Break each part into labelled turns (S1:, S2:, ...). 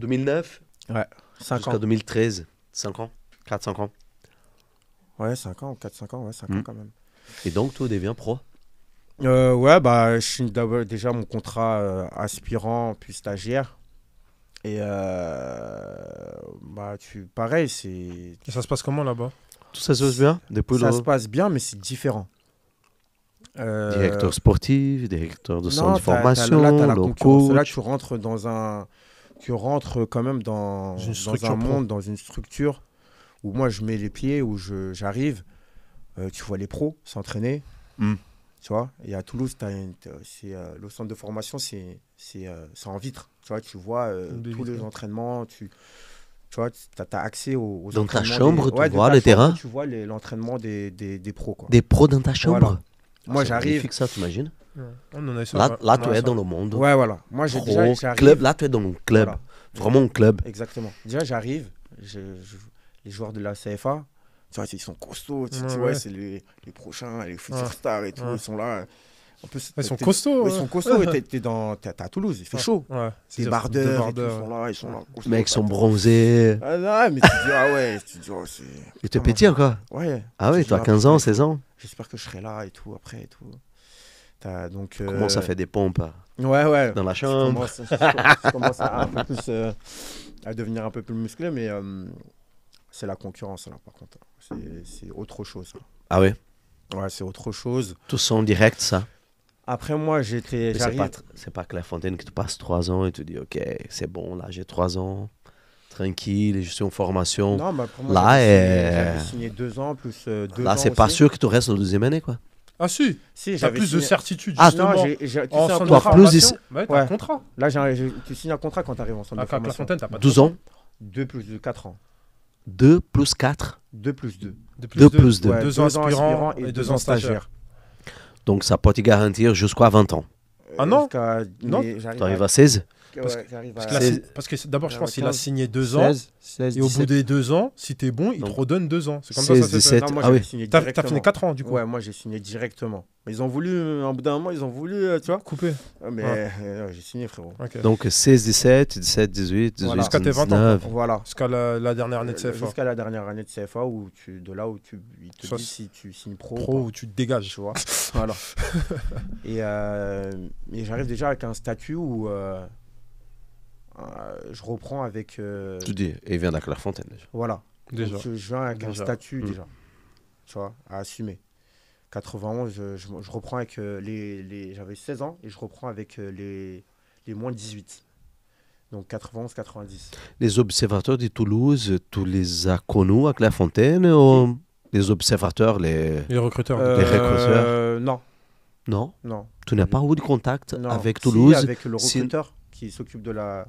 S1: 2009
S2: Ouais, 5
S1: jusqu'à
S2: ans.
S1: 2013. 5 ans 4-5 ans.
S2: Ouais, 5 ans, 4-5 ans, ouais, 5 ans quand même.
S1: Et donc, tu deviens pro.
S2: Ouais, bah, je suis d'abord déjà mon contrat aspirant puis stagiaire. Et bah, pareil,
S3: Et ça se passe comment là-bas?
S1: Tout ça se passe bien depuis
S2: ça
S1: le
S2: se passe bien, mais c'est différent.
S1: directeur sportif, directeur de centre
S2: Non,
S1: de formation,
S2: là, tu as la
S1: le
S2: concurrence. Là,
S1: coach.
S2: tu rentres quand même dans
S3: Une
S2: un
S3: structure pro.
S2: monde, dans une structure où moi, je mets les pieds, où j'arrive. Tu vois les pros s'entraîner.
S1: Hmm.
S2: Tu vois, et à Toulouse, le centre de formation, c'est en vitre. Tu vois, tu vois
S3: Des
S2: tous les
S3: vitres.
S2: entraînements. Tu vois, tu as accès aux
S1: Dans ta
S2: entraînements
S1: chambre, tu
S2: de
S1: vois
S2: ta
S1: le
S2: chambre,
S1: terrain.
S2: tu vois l'entraînement des pros, quoi.
S1: Des pros dans ta chambre.
S2: Voilà.
S1: Ah,
S2: Moi,
S1: c'est
S2: j'arrive.
S1: magnifique ça, t'imagines?
S3: Ouais. On en a ça.
S1: Là,
S3: ouais.
S1: là
S3: On
S1: tu
S3: a
S1: es
S3: ça.
S1: dans le monde.
S2: Ouais, voilà. Moi,
S1: Pro,
S2: j'arrive.
S1: club. Là, tu es dans le club.
S2: Voilà.
S1: Vraiment un club.
S2: Exactement. Déjà, j'arrive. Les joueurs de la CFA, tu vois, ils sont costauds. Tu vois,
S3: Ouais.
S2: c'est les prochains, les futurs
S3: Ouais.
S2: stars et tout.
S3: Ouais.
S2: Ils sont là. En plus,
S3: Ils sont costauds.
S2: ouais, ils sont costauds. Et t'es à Toulouse, il fait chaud.
S3: Ouais.
S2: Des bardeurs, et tout, ils sont là.
S1: Les mecs sont bronzés.
S2: Ah non, mais tu te dis, ah ouais, tu te dis, oh, c'est.
S1: Ils te pétillent quoi.
S2: Ouais.
S1: Ah oui,
S2: Tu te
S1: toi,
S2: dis,
S1: 15
S2: putain,
S1: ans, 16 ans.
S2: J'espère que je serai là et tout, après et tout. Donc,
S1: Comment ça fait des pompes
S2: Ouais.
S1: dans la chambre.
S2: Je commence à, un peu plus, à devenir un peu plus musclé, mais c'est la concurrence, là, par contre. C'est autre chose.
S1: Ah oui,
S2: Ouais, c'est autre chose.
S1: tous sont en direct, ça.
S2: Après, moi,
S1: Mais
S2: j'arrive.
S1: c'est pas Clairefontaine qui te passe 3 ans et te dit, ok, c'est bon, là, j'ai 3 ans. Tranquille, je suis en formation.
S2: Non, mais après, moi,
S1: Là,
S2: j'avais signé 2 ans, plus 2
S1: Là,
S2: ans
S1: c'est pas
S2: aussi.
S1: sûr que tu restes la deuxième année, quoi.
S3: Ah si.
S2: Si,
S3: T'as
S2: j'avais
S3: plus de
S2: signé-
S3: certitude
S1: Ah,
S3: justement.
S2: Non, tu
S3: En
S2: sais,
S3: centre
S2: un
S3: de
S1: Toi,
S2: contrat.
S1: plus
S3: formation. Ouais, t'as
S2: Ouais.
S3: un contrat.
S2: Là, tu signes un contrat quand tu arrives en centre
S3: À
S2: de formation.
S3: Clairefontaine, t'as pas de
S1: 12
S3: contrat.
S1: ans,
S2: 2 plus 2, 4 ans.
S1: 2 plus 4.
S2: 2 plus 2.
S3: De
S1: Deux plus deux.
S2: Ouais,
S3: 2 ans aspirants et 2 ans stagiaires.
S2: stagiaires.
S1: Donc, ça peut te garantir jusqu'à 20 ans.
S3: Ah non.
S2: Non,
S1: Tu arrives à 16.
S3: Parce que-
S2: j'arrive
S3: Parce
S2: à
S3: que, là,
S1: 16.
S3: parce que d'abord, je pense qu'il a
S2: 15,
S3: signé 2 ans.
S2: 16,
S3: Et au bout des 2 ans, si t'es bon, il te
S1: Donc,
S3: redonne 2 ans. C'est comme
S1: 16,
S3: ça que ça s'est fait.
S1: 17.
S2: Non, moi,
S1: Ah
S2: j'avais
S1: oui.
S2: signé
S3: T'as
S2: directement.
S3: fait 4 ans du coup.
S2: Ouais, moi, j'ai signé directement. Mais ils ont voulu, un bout d'un moment, ils ont voulu, tu vois.
S3: Coupé.
S2: Mais
S3: Ouais.
S2: j'ai signé, frérot.
S3: Ok.
S1: Donc, 16, 17, 17, 18, 18,
S2: Voilà.
S3: Jusqu'à tes 20 ans,
S1: 19.
S2: Voilà.
S3: Jusqu'à la dernière année de CFA.
S2: Jusqu'à la dernière année de CFA, de là où ils te
S3: Ça,
S2: disent si tu signes pro.
S3: Pro
S2: ou
S3: où tu te dégages.
S2: tu vois. Voilà. Et j'arrive déjà avec un statut où je reprends avec.
S1: Tu dis, et il vient de la Clairefontaine déjà.
S2: Voilà.
S3: Déjà.
S2: Donc, je viens avec un
S3: Déjà.
S2: statut
S1: Mm.
S2: déjà. Tu vois, à assumer. 91, je reprends avec j'avais 16 ans et je reprends avec les moins de 18. Donc 91, 90.
S1: Les observateurs de Toulouse, tu les as connus à Clairefontaine ou les observateurs, les...
S3: Les recruteurs.
S1: Les recruteurs.
S2: Non,
S1: Non,
S2: non.
S1: tu n'as pas eu de contact
S2: Non.
S1: avec
S2: Si,
S1: Toulouse,
S2: avec le
S1: si-
S2: recruteur qui s'occupe de la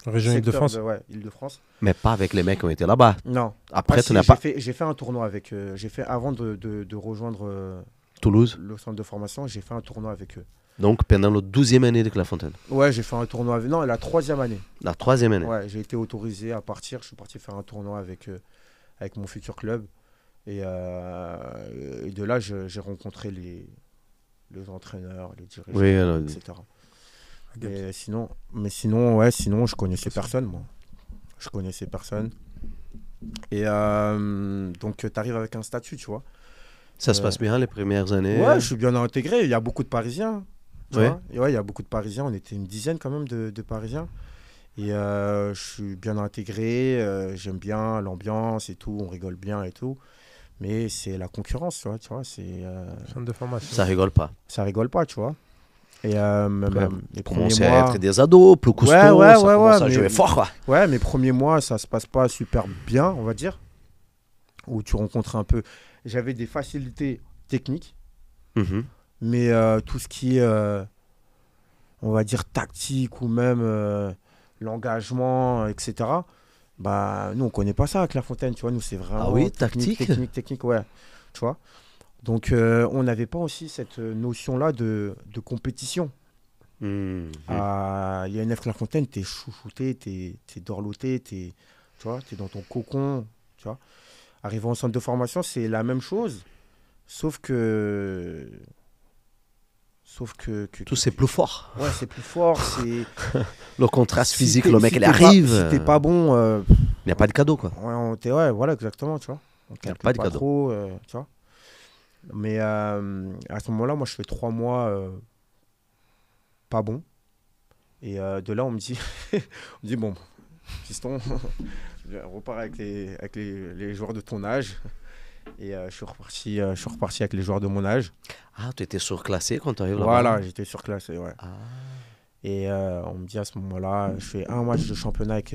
S3: Région
S2: secteur
S3: Île-de-France.
S2: Ouais, Île-de-France.
S1: mais pas avec les mecs qui ont été là-bas.
S2: Non.
S1: Après,
S2: Ah,
S1: tu
S2: si,
S1: n'as pas
S2: j'ai fait un tournoi avec j'ai fait avant de rejoindre
S1: Toulouse.
S2: le centre de formation, j'ai fait un tournoi avec eux.
S1: Donc, pendant la 12e année de Clairefontaine.
S2: Ouais, j'ai fait un tournoi avec non, la 3e année.
S1: La 3e année.
S2: Ouais, j'ai été autorisé à partir, je suis parti faire un tournoi avec mon futur club et de là j'ai rencontré les entraîneurs, les dirigeants,
S1: Oui, alors,
S2: etc. Mais sinon, ouais, sinon, je connaissais personne, moi. Je connaissais personne. Et donc, tu arrives avec un statut, tu vois.
S1: ça se passe bien les premières années.
S2: Ouais, je suis bien intégré. Il y a beaucoup de Parisiens. Tu
S1: Ouais.
S2: vois. Et ouais, il y a beaucoup de Parisiens. On était une dizaine quand même de Parisiens. Et je suis bien intégré. J'aime bien l'ambiance et tout. On rigole bien et tout. Mais c'est la concurrence, tu vois.
S3: Centre de formation.
S1: Ça rigole pas.
S2: Ça rigole pas, tu vois. Et les premiers
S1: Commencer à
S2: mois...
S1: être des ados, plus costauds,
S2: Ouais,
S1: ça commence à
S2: mais-
S1: jouer fort, quoi.
S2: Ouais, mes premiers mois, ça se passe pas super bien, on va dire. Où tu rencontres un peu... J'avais des facilités techniques,
S1: Mhm.
S2: mais tout ce qui est, on va dire, tactique ou même l'engagement, etc., bah, nous, on connaît pas ça à Clairefontaine, tu vois. Nous, c'est vraiment
S1: Ah oui,
S2: technique,
S1: tactique
S2: technique, ouais. Tu vois. Donc, on n'avait pas aussi cette notion-là de compétition.
S1: Mhm.
S2: À l'INF Clairefontaine, t'es chouchouté, t'es dorloté, tu vois, t'es dans ton cocon, tu vois. Arrivé en centre de formation, c'est la même chose, sauf que Sauf que
S1: Tout c'est plus fort.
S2: ouais, c'est plus fort. C'est
S1: Le contraste
S2: si
S1: physique,
S2: t'es-
S1: le mec,
S2: si
S1: il
S2: t'es pas-
S1: arrive.
S2: Si t'es pas bon,
S1: Il n'y a pas de cadeau, quoi.
S2: ouais, voilà, exactement, tu vois. On
S1: Y a
S2: calcule
S1: pas de cadeau.
S2: trop, tu vois. Mais à ce moment-là, moi, je fais 3 mois pas bon. Et de là, on me dit, on me dit bon, fiston, on repart avec les joueurs de ton âge. Et je suis reparti avec les joueurs de mon âge.
S1: Ah, tu étais surclassé quand tu arrives là-bas.
S2: Voilà, j'étais surclassé, ouais.
S1: Ah.
S2: Et on me dit à ce moment-là, je fais un match de championnat avec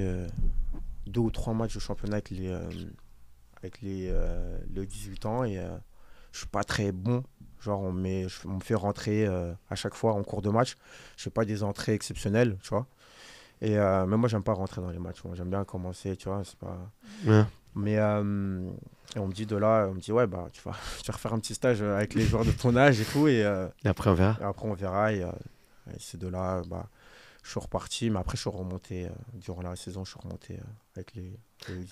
S2: 2 ou 3 matchs de championnat avec les 18 ans et je suis pas très bon. Genre, on me fait rentrer à chaque fois en cours de match. Je fais pas des entrées exceptionnelles, tu vois. Et mais moi, j'aime pas rentrer dans les matchs. Moi, j'aime bien commencer, tu vois. C'est pas...
S1: Ouais.
S2: Mais et on me dit de là, on me dit ouais, bah, tu vas refaire un petit stage avec les joueurs de ton âge et tout. Et
S1: après, on verra.
S2: après, on verra. Et c'est de là, bah, je suis reparti. Mais après, je suis remonté. Durant la saison, je suis remonté avec les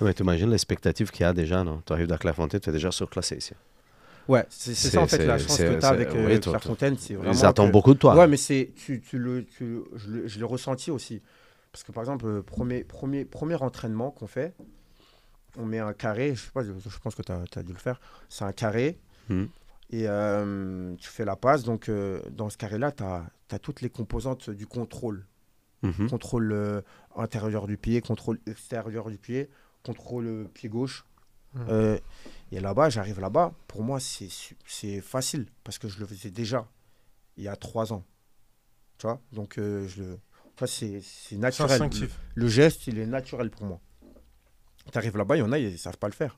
S1: Mais t'imagines l'expectative qu'il y a déjà, non? Tu arrives à Clairefontaine, tu es déjà surclassé ici.
S2: Ouais, c'est ça en fait la chance que tu as avec
S1: oui,
S2: Clairefontaine. C'est vraiment
S1: Ils attendent
S2: que-
S1: beaucoup de toi.
S2: Ouais, mais je l'ai ressenti aussi. Parce que par exemple, premier entraînement qu'on fait, on met un carré. Je sais pas, je pense que tu as dû le faire. C'est un carré.
S1: Mhm.
S2: Et tu fais la passe. Donc, dans ce carré-là, tu as toutes les composantes du contrôle.
S1: Mhm.
S2: Contrôle intérieur du pied, contrôle extérieur du pied, contrôle pied gauche. Et là-bas, j'arrive là-bas. Pour moi, c'est facile parce que je le faisais déjà il y a 3 ans. Tu vois? Donc, c'est
S3: C'est
S2: naturel.
S3: instinctif.
S2: Le geste, il est naturel pour moi. Tu arrives là-bas, il y en a, ils ne savent pas le faire.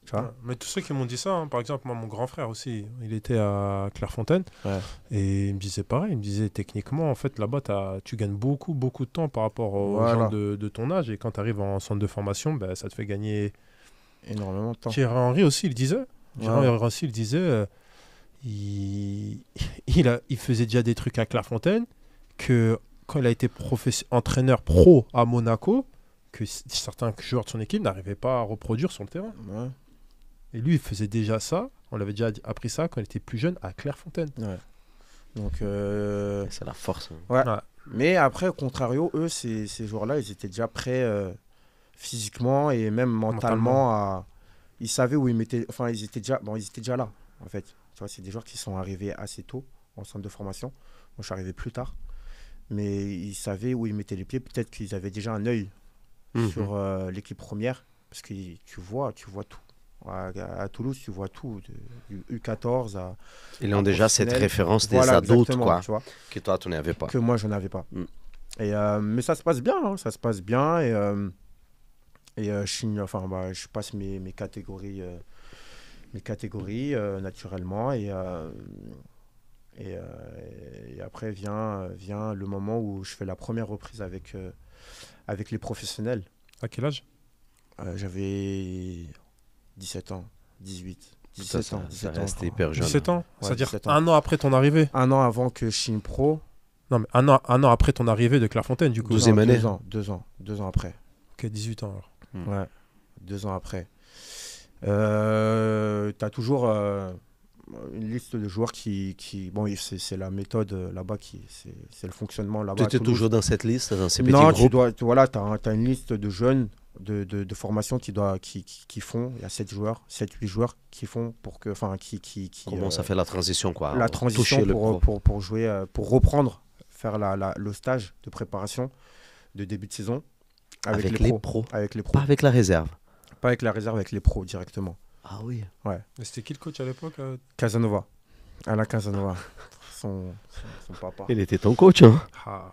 S2: Tu vois?
S3: Ouais. Mais tous ceux qui m'ont dit ça, hein, par exemple, moi, mon grand frère aussi, il était à Clairefontaine
S2: Ouais.
S3: et il me disait pareil. Il me disait techniquement, en fait, là-bas, tu gagnes beaucoup, beaucoup de temps par rapport aux
S2: Voilà.
S3: gens de ton âge. Et quand tu arrives en centre de formation, ben, ça te fait gagner.
S2: Énormément de temps.
S3: Thierry Henry aussi, il disait. Thierry
S2: Ouais.
S3: Henry aussi, il disait. Il faisait déjà des trucs à Clairefontaine que quand il a été entraîneur pro à Monaco, que certains joueurs de son équipe n'arrivaient pas à reproduire sur le terrain.
S2: Ouais.
S3: Et lui, il faisait déjà ça. On l'avait déjà appris ça quand il était plus jeune à Clairefontaine.
S2: Ouais. Donc,
S1: C'est la force. Hein.
S2: ouais.
S3: Ouais.
S2: Mais après, au contrario, eux, ces joueurs-là, ils étaient déjà prêts physiquement et même mentalement à. Ils savaient où ils mettaient. Enfin, ils étaient déjà là, en fait. Tu vois, c'est des joueurs qui sont arrivés assez tôt en centre de formation. Moi, je suis arrivé plus tard. Mais ils savaient où ils mettaient les pieds. Peut-être qu'ils avaient déjà un œil
S1: Mhm.
S2: sur l'équipe première. Parce que tu vois tout. À Toulouse, tu vois tout. Du U14 à.
S1: Ils ont déjà cette
S2: professionnel.
S1: référence des
S2: Voilà,
S1: adultes,
S2: exactement,
S1: quoi,
S2: tu vois.
S1: que toi, tu n'avais pas.
S2: Que moi, je n'avais pas.
S1: Mm.
S2: Et, mais ça se passe bien, hein, ça se passe bien. Et je passe mes catégories, naturellement. Et après vient le moment où je fais la première reprise avec les professionnels.
S3: À quel âge?
S2: J'avais 17 ans, 18,
S1: Ça,
S2: 17
S1: ça,
S2: ans.
S1: ça
S2: 17 ans,
S1: reste
S2: je crois.
S1: hyper jeune.
S3: 17 ans?
S2: Ouais,
S3: C'est-à-dire
S2: 17 ans.
S3: un an après ton arrivée?
S2: Un an avant que je signe pro.
S3: Non, mais un an après ton arrivée de Clairefontaine, du coup.
S1: 12e
S2: Non,
S1: année.
S2: 2 ans après.
S3: Ok, 18 ans alors.
S2: Ouais, 2 ans après. Tu as toujours une liste de joueurs bon, c'est la méthode là-bas, c'est le fonctionnement là-bas.
S1: Tu
S2: à
S1: étais
S2: Toulouse.
S1: toujours dans cette liste, dans ces petits
S2: Non,
S1: groupes?
S2: voilà, tu as une liste de jeunes de formation qui font, il y a 7-8 joueurs qui font pour que,
S1: Comment ça fait la transition, quoi?
S2: la
S1: Toucher
S2: transition
S1: le pro.
S2: pour jouer, pour reprendre, faire le stage de préparation de début de saison
S1: Avec les pros.
S2: Avec les pros.
S1: Pas avec la réserve.
S2: Pas avec la réserve, avec les pros directement.
S1: Ah oui.
S3: Mais c'était qui le coach à l'époque?
S2: Casanova. Alain Casanova. son papa.
S1: Il était ton coach, hein?
S3: Ah,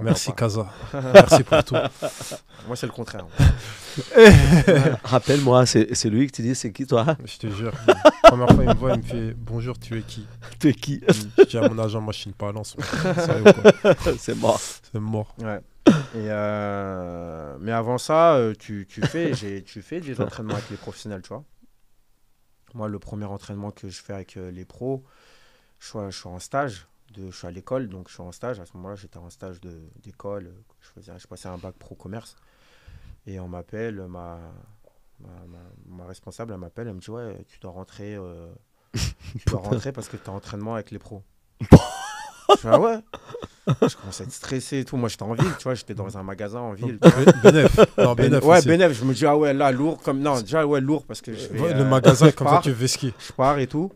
S3: merci Casa. Merci pour tout.
S2: Moi, c'est le contraire.
S1: Rappelle-moi, c'est lui que tu dis, c'est qui, toi?
S3: Je te jure. La première fois, il me voit, il me fait bonjour, tu es qui?
S1: Tu es qui?
S3: Je dis à mon agent, moi je suis une balance. Sérieux, quoi.
S1: C'est mort.
S3: C'est mort.
S2: Ouais. Et mais avant ça, tu fais des entraînements avec les professionnels, tu vois. Moi, le premier entraînement que je fais avec les pros, je suis en stage, je suis à l'école, donc je suis en stage. À ce moment-là, j'étais en stage d'école. Je passais un bac pro commerce. Et on m'appelle, ma responsable, elle m'appelle, elle me dit, ouais, tu dois rentrer parce que tu as entraînement avec les pros. Je fais, ah ouais. Je commence à être stressé et tout. Moi, j'étais en ville, tu vois, j'étais dans un magasin en ville. Tu vois.
S3: Benef. Non, Benef.
S2: Ouais,
S3: aussi.
S2: Benef, je me dis, ah ouais, là, lourd. Comme... Non, déjà, ouais, lourd parce que je vais.
S3: Ouais, le magasin, comme ça,
S2: pars.
S3: tu veux skier.
S2: Je pars et tout.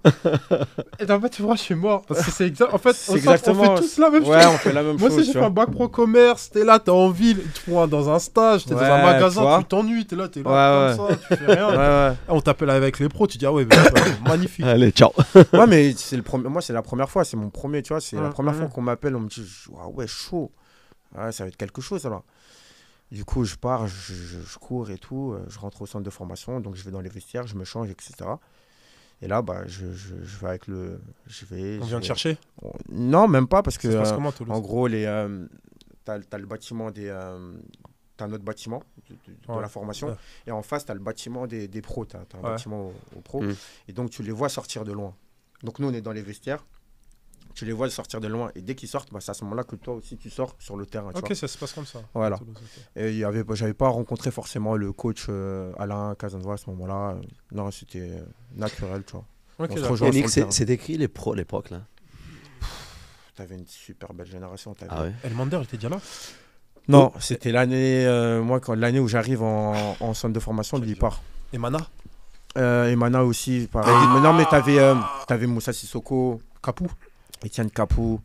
S3: Et en fait, tu vois, je suis mort. Parce que c'est exact. En fait,
S2: C'est
S3: on
S2: exactement.
S3: fait tous la même
S2: Ouais,
S3: chose.
S2: on fait la même
S3: Moi,
S2: chose.
S3: c'est j'ai
S2: tu
S3: fait un
S2: vois.
S3: bac pro commerce. T'es là, t'es en ville. Ils te font dans un stage. T'es dans un
S2: Ouais,
S3: magasin.
S2: tu vois.
S3: Tu t'ennuies. T'es là,
S2: Ouais,
S3: comme ça. Tu fais rien.
S2: Ouais,
S3: On t'appelle avec les pros. Tu dis, ah ouais, magnifique.
S1: Allez, ciao.
S2: ouais. Ouais, mais c'est le premier. Moi, c'est la première fois. C'est mon premier, tu vois. C'est la
S3: Ouais,
S2: première
S3: ouais.
S2: fois qu'on m'appelle. On me dit, ah ouais, chaud. Ouais, ça va être quelque chose alors. Du coup, je pars, je cours et tout. Je rentre au centre de formation. Donc, je vais dans les vestiaires, je me change, etc. Et là, bah, je vais avec le.
S3: On vient te chercher.
S2: Non, même pas, parce que.
S3: Ça se passe comment, Toulouse?
S2: En gros, t'as le bâtiment des. T'as un autre bâtiment de
S3: Ouais.
S2: la formation.
S3: Ouais.
S2: Et en face, t'as le bâtiment des pros. T'as un
S3: Ouais.
S2: bâtiment aux pros.
S1: Mm.
S2: Et donc, tu les vois sortir de loin. Donc, nous, on est dans les vestiaires. Tu les vois sortir de loin. Et dès qu'ils sortent, bah, c'est à ce moment-là que toi aussi, tu sors sur le terrain. Tu
S3: Ok,
S2: vois.
S3: ça se passe comme ça.
S2: Voilà.
S3: à Toulouse, ok.
S2: Et j'avais pas rencontré forcément le coach Alain Casanova à ce moment-là. Non, c'était naturel, tu vois.
S3: Ok,
S2: On se
S3: d'accord.
S2: rejoint.
S1: Et
S2: sur
S1: Nick,
S2: le terrain.
S1: c'est écrit les pros à l'époque, là.
S2: T'avais une super belle génération.
S1: Ah ouais.
S3: Elmander, il était déjà là?
S2: Non, c'était l'année l'année où j'arrive en centre de formation, lui il part.
S3: Et Mana?
S2: Et Mana aussi, pareil. Mais non, mais t'avais Moussa Sissoko,
S3: Capou?
S2: Etienne Capou,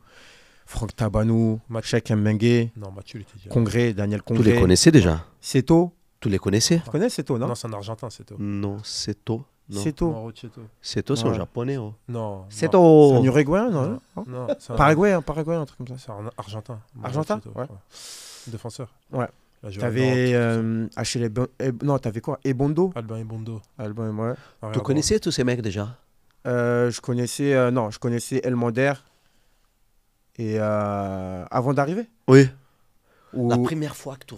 S2: Franck Tabanou,
S3: Mathieu.
S2: Cheikh Mbengue,
S3: Non, Mathieu, il était déjà là.
S2: Congré, Daniel
S1: Tous les
S2: Congré,
S1: connaissez déjà.
S2: Seto.
S1: Tous les connaissez.
S2: Tu connais Seto, non?
S3: Non, c'est un Argentin, c'est tout.
S1: Non, Seto. Non.
S2: Seto.
S3: Mauro Cheto.
S1: Seto, c'est en
S2: Ouais.
S1: japonais. Oh.
S3: Non.
S2: C'est
S1: Seto.
S2: un Uruguayen, non?
S3: Non, non, c'est un
S2: Paraguayen, un truc comme ça.
S3: C'est un Argentin. Mauro
S2: Argentin?
S3: Cheto,
S2: Ouais.
S3: Défenseur.
S2: Ouais.
S3: Il a joué à
S2: T'avais
S3: Nantes,
S2: Achille non, t'avais quoi? Ebondo.
S3: Albin Bondo.
S2: Albin, ouais.
S1: Tu connaissais tous ces mecs déjà?
S2: Je connaissais Elmander. Et avant d'arriver?
S1: Oui.
S2: Ou-
S1: La première fois que tu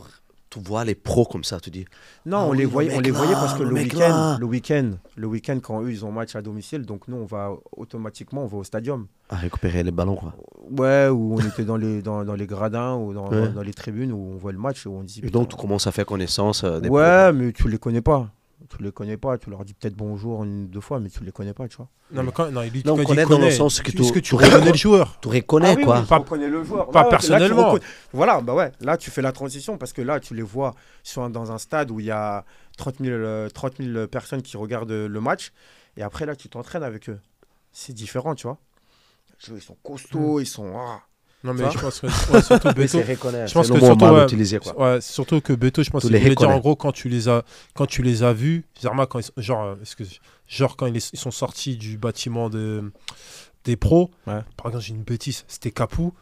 S1: vois les pros comme ça, tu dis.
S2: Non,
S1: Ah
S2: on
S1: oui,
S2: les
S1: le
S2: voyait,
S1: mec là,
S2: parce que
S1: le
S2: le
S1: mec là.
S2: week-end, quand eux ils ont match à domicile, donc nous on va automatiquement on va au stadium.
S1: À récupérer les ballons, quoi.
S2: Ouais, où on était dans les gradins ou
S1: Ouais.
S2: dans les tribunes où on voit le match où on dit.
S1: Et donc, tu
S2: putain,
S1: commences à faire connaissance des
S2: ouais, mais tu les connais pas. Tu les connais pas. Tu leur dis peut-être bonjour une ou deux fois, mais tu les connais pas, tu vois.
S3: Non, mais quand, non, il dit
S1: Non, on
S3: quand il
S1: connaît
S3: dit
S1: dans le sens que
S3: est-ce que tu
S1: tu
S3: reconnais le joueur?
S1: Tu reconnais,
S2: Ah oui,
S1: quoi.
S2: oui,
S3: Pas-
S2: tu reconnais le joueur.
S3: pas
S2: Ouais, là, tu
S3: personnellement.
S2: reconnais- Voilà, bah ouais. Là, tu fais la transition parce que là, tu les vois soit dans un stade où il y a 30 000 personnes qui regardent le match. Et après, là, tu t'entraînes avec eux. C'est différent, tu vois. Ils sont costauds, ils sont.
S3: Non, mais
S2: Ça
S3: je pense que ouais, surtout
S1: Mais
S3: Beto.
S1: c'est reconnaître.
S3: Je pense
S1: C'est
S3: que
S1: le mot
S3: surtout,
S1: mal
S3: ouais,
S1: utilisé, quoi.
S3: Ouais, surtout que Beto, je pense
S1: Tu
S3: qu'il
S1: les
S3: voulait dire en
S1: reconnais.
S3: gros quand tu les as vus, Zerma, quand quand ils sont sortis du bâtiment des pros,
S2: Ouais.
S3: par exemple, j'ai une bêtise, c'était Capou.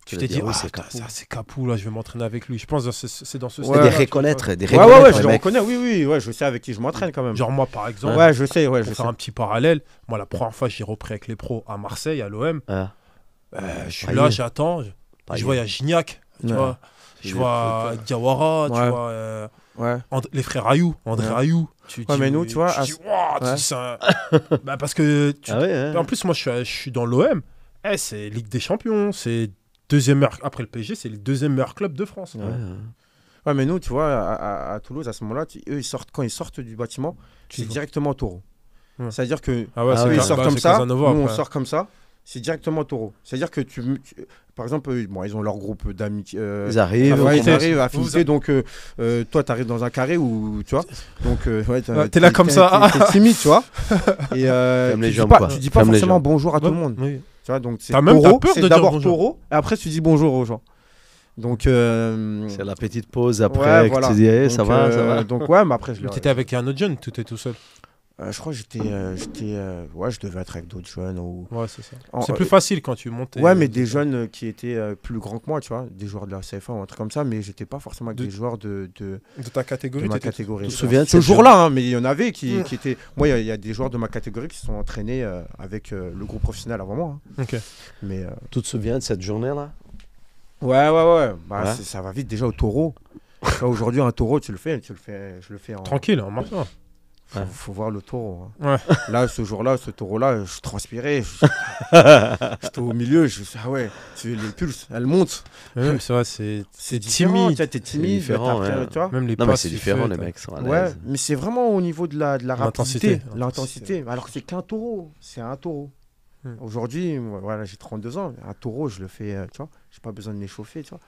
S3: Tu
S1: vas
S3: t'es
S1: dire,
S3: dit,
S1: oui,
S3: ah,
S1: c'est
S3: putain,
S1: Capou.
S3: ça c'est Capou, là, je vais m'entraîner avec lui. Je pense que c'est dans ce
S2: Ouais,
S1: C'était
S3: style-là,
S1: des
S3: tu
S1: reconnaître,
S3: vois.
S1: des
S2: Ouais,
S1: reconnaître
S2: je
S1: les
S2: les
S1: mecs.
S2: reconnais. Oui, ouais, je sais avec qui je m'entraîne quand même.
S3: Genre, moi, par exemple,
S2: Ouais, je sais, je
S3: pour
S2: sais.
S3: faire un petit parallèle, moi, la première fois, j'ai repris avec les pros à Marseille, à l'OM.
S1: Ah,
S3: Je suis
S1: Payet.
S3: là, j'attends.
S1: Payet.
S3: Je vois, il y a Gignac, tu
S2: Ouais.
S3: vois. Je vois Diawara, tu
S2: Ouais.
S3: vois.
S2: Ouais.
S3: Les frères Rayou, André
S2: Ouais.
S3: Rayou.
S2: Ouais, mais nous, tu vois,
S3: dis, Ouah, tu
S2: ouais.
S3: dis ça. Bah, parce que.
S1: Ah ouais, hein.
S3: En plus, moi, je suis dans l'OM. C'est Ligue des Champions. C'est deuxième meilleur. Après le PSG, c'est le deuxième meilleur club de France.
S1: Ouais,
S3: Ouais.
S1: hein.
S2: Ouais, mais nous, tu vois, à Toulouse, à ce moment-là, eux, quand ils sortent du bâtiment,
S3: Tu
S2: c'est
S3: vois.
S2: directement au taureau.
S3: Ouais.
S2: C'est-à-dire que
S3: Ah ouais,
S1: Ah
S3: c'est
S1: oui,
S2: eux, ils
S1: Ca-
S2: sortent
S3: bah,
S2: comme
S3: c'est
S2: ça,
S3: Casanova,
S2: nous, on
S3: après.
S2: sort comme ça, c'est directement au taureau. C'est-à-dire que par exemple, bon, ils ont leur groupe d'amitié.
S1: Ils arrivent.
S2: Ouais,
S3: Affinité.
S2: ils arrivent à
S3: Vous-
S2: affinité, donc toi, tu arrives dans un carré où, tu vois, donc ouais,
S3: t'es là comme ça.
S2: T'es timide, tu vois, et
S1: Ferme les
S2: tu dis
S1: jambes,
S2: pas,
S1: quoi.
S2: tu dis pas
S1: Ferme les
S2: forcément
S1: jambes.
S2: bonjour à tout le monde,
S3: Oui.
S2: tu vois, donc c'est
S3: T'as même
S2: taureau,
S3: peur
S2: c'est
S3: de dire
S2: d'abord
S3: bonjour.
S2: taureau, et après tu dis bonjour aux gens. Donc
S1: C'est la petite pause après
S2: ouais,
S1: que
S2: voilà.
S1: tu dis, hey,
S2: Donc,
S1: ça va, ça va.
S2: Donc ouais, mais après je
S3: Mais
S2: l'ai.
S3: t'étais avec un autre jeune, tout est tout seul.
S2: Je crois que ouais, je devais être avec d'autres jeunes ou.
S3: Ouais, c'est ça.
S2: En-
S3: C'est plus facile quand tu montes.
S2: Ouais, mais des jeunes qui étaient plus grands que moi, tu vois, des joueurs de la CFA ou un truc comme ça, mais j'étais pas forcément avec
S3: De-
S2: des joueurs de
S3: De ta catégorie.
S2: ma
S3: t'étais-
S2: catégorie.
S1: Tu te souviens de
S2: Ce
S1: cette
S2: jour-là, hein, mais il y en avait qui
S3: Mm.
S2: étaient. Moi, il y a des joueurs de ma catégorie qui se sont entraînés avec le groupe professionnel avant moi. Hein.
S3: Ok.
S2: Mais
S1: Tu te souviens de cette journée-là?
S2: ouais. Bah,
S1: Ouais.
S2: ça va vite déjà au taureau. Tu vois, aujourd'hui, un taureau, je le fais en.
S3: Tranquille, en marchant.
S2: Faut voir le taureau. Hein.
S3: Ouais.
S2: Là, ce jour-là, ce taureau-là, je transpirais. J'étais au milieu. Je me suis dit, ah ouais, tu les pulses, elles montent.
S3: Ouais, c'est vrai, c'est
S2: différent,
S3: timide.
S2: Tu vois, t'es timide,
S1: différent,
S2: t'as-
S1: ouais.
S2: tu vois.
S3: Même les
S1: Non, mais
S3: passes
S1: c'est
S3: qu'il
S1: différent,
S3: fait,
S1: les
S3: t'as-
S1: mecs sont à
S2: Ouais,
S1: l'aise.
S2: mais c'est vraiment au niveau de la
S3: L'intensité.
S2: rapidité, l'intensité. Alors que c'est qu'un taureau, c'est un taureau. Aujourd'hui, moi, voilà, j'ai 32 ans. Un taureau, je le fais, tu vois. J'ai pas besoin de m'échauffer, tu vois.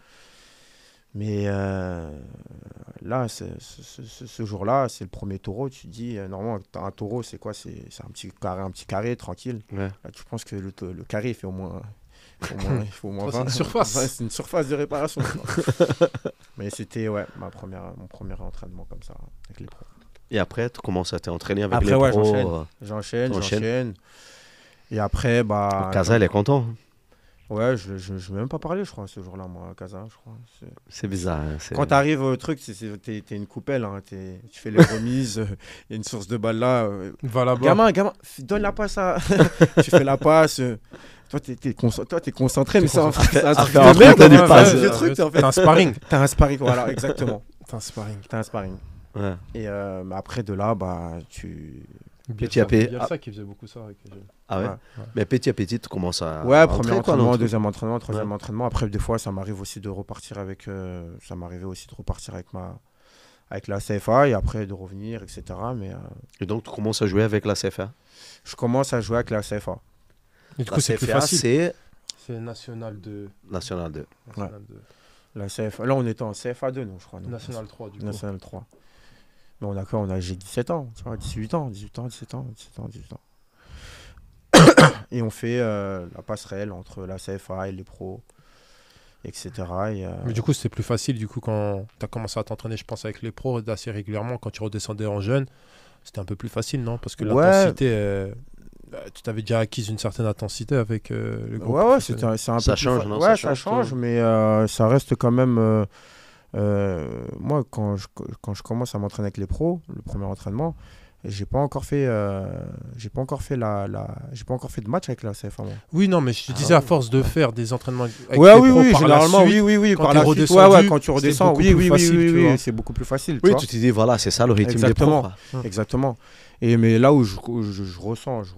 S2: Mais là, ce jour-là, c'est le premier taureau. Tu te dis, normalement, un taureau, c'est quoi? C'est un petit carré, tranquille.
S1: Ouais.
S2: Là, tu penses que le carré, il fait au moins, il faut au moins
S3: C'est
S2: 20.
S3: une surface.
S2: Ouais, c'est une surface de réparation. Mais c'était ouais, mon premier entraînement comme ça, avec les pros.
S1: Et après, tu commences à t'entraîner avec
S2: Après,
S1: les
S2: ouais,
S1: pros.
S2: j'enchaîne. Et après, bah.
S1: Casa, il est content.
S2: Ouais, je vais même pas parler, je crois, ce jour-là, moi, à Casa, je crois.
S1: C'est bizarre. Hein,
S2: Quand t'arrives au truc, t'es une coupelle, hein, tu fais les remises, il y a une source de balle là.
S3: Va là-bas.
S2: Gamin, donne la passe à. Tu fais la passe. Toi, t'es concentré, mais c'est un truc
S1: faire
S2: de merde.
S1: t'as des
S2: Ouais,
S1: passes.
S2: c'est des trucs, en fait.
S3: T'as un sparring.
S2: T'as un sparring, voilà, exactement.
S3: T'as un sparring.
S2: T'as un sparring.
S1: Ouais.
S2: Et après, de là, bah, tu.
S1: Petit à petit.
S3: Bielsa qui faisait beaucoup ça avec les jeunes.
S1: Ah ouais.
S2: Ouais.
S1: Mais petit à petit, tu commences à.
S2: Ouais,
S1: à
S2: premier
S1: rentrer, quoi,
S2: entraînement,
S1: dans le
S2: deuxième entraînement, troisième
S1: Ouais.
S2: entraînement. Après, des fois, ça m'arrive aussi de repartir avec. Ça m'arrivait aussi de repartir avec la CFA et après de revenir, etc. Mais
S1: truc. Et donc, tu commences à jouer avec la CFA.
S2: je commence à jouer avec la CFA.
S3: Et du
S1: La
S3: coup, c'est plus
S1: CFA,
S3: facile.
S1: c'est
S3: C'est National 2.
S1: National 2.
S3: National 2.
S2: La CFA. Là, on était en CFA 2, non, je crois. Non.
S3: National 3, du coup.
S2: National 3. Mais on a quoi? J'ai 17 ans, tu vois, 18 ans, 18 ans, 17 ans, 17 ans, 18 ans. Et on fait la passerelle entre la CFA et les pros, etc. Et,
S3: Mais du coup, c'était plus facile du coup quand tu as commencé à t'entraîner, je pense, avec les pros assez régulièrement. Quand tu redescendais en jeune, c'était un peu plus facile, non? Parce que
S2: Ouais.
S3: l'intensité, tu t'avais déjà acquis une certaine intensité avec le groupe.
S2: ouais,
S3: professionnel.
S2: c'est un
S1: Ça
S2: peu plus
S1: change, non?
S2: Ouais,
S1: Ça
S2: ça
S1: change,
S2: change, mais ça reste quand même. Moi, quand je commence à m'entraîner avec les pros, le premier entraînement, j'ai pas encore fait j'ai pas encore fait de match avec la CFA, moi.
S3: Oui, non, mais je te disais, à force de faire des entraînements avec
S2: Ouais,
S3: les
S2: oui,
S3: pros,
S2: oui,
S3: par la
S2: généralement,
S3: suite,
S2: oui,
S3: quand
S2: par
S3: t'es
S2: la suite,
S3: redescendu,
S2: ouais, quand tu
S3: c'était
S2: redescends,
S3: beaucoup
S2: oui,
S3: plus facile, tu vois.
S2: c'est beaucoup plus facile,
S1: Oui,
S2: tu
S1: tu te dis, voilà, c'est ça le rythme des pros.
S2: Exactement.
S1: quoi.
S2: Exactement. Et mais là où je ressens, je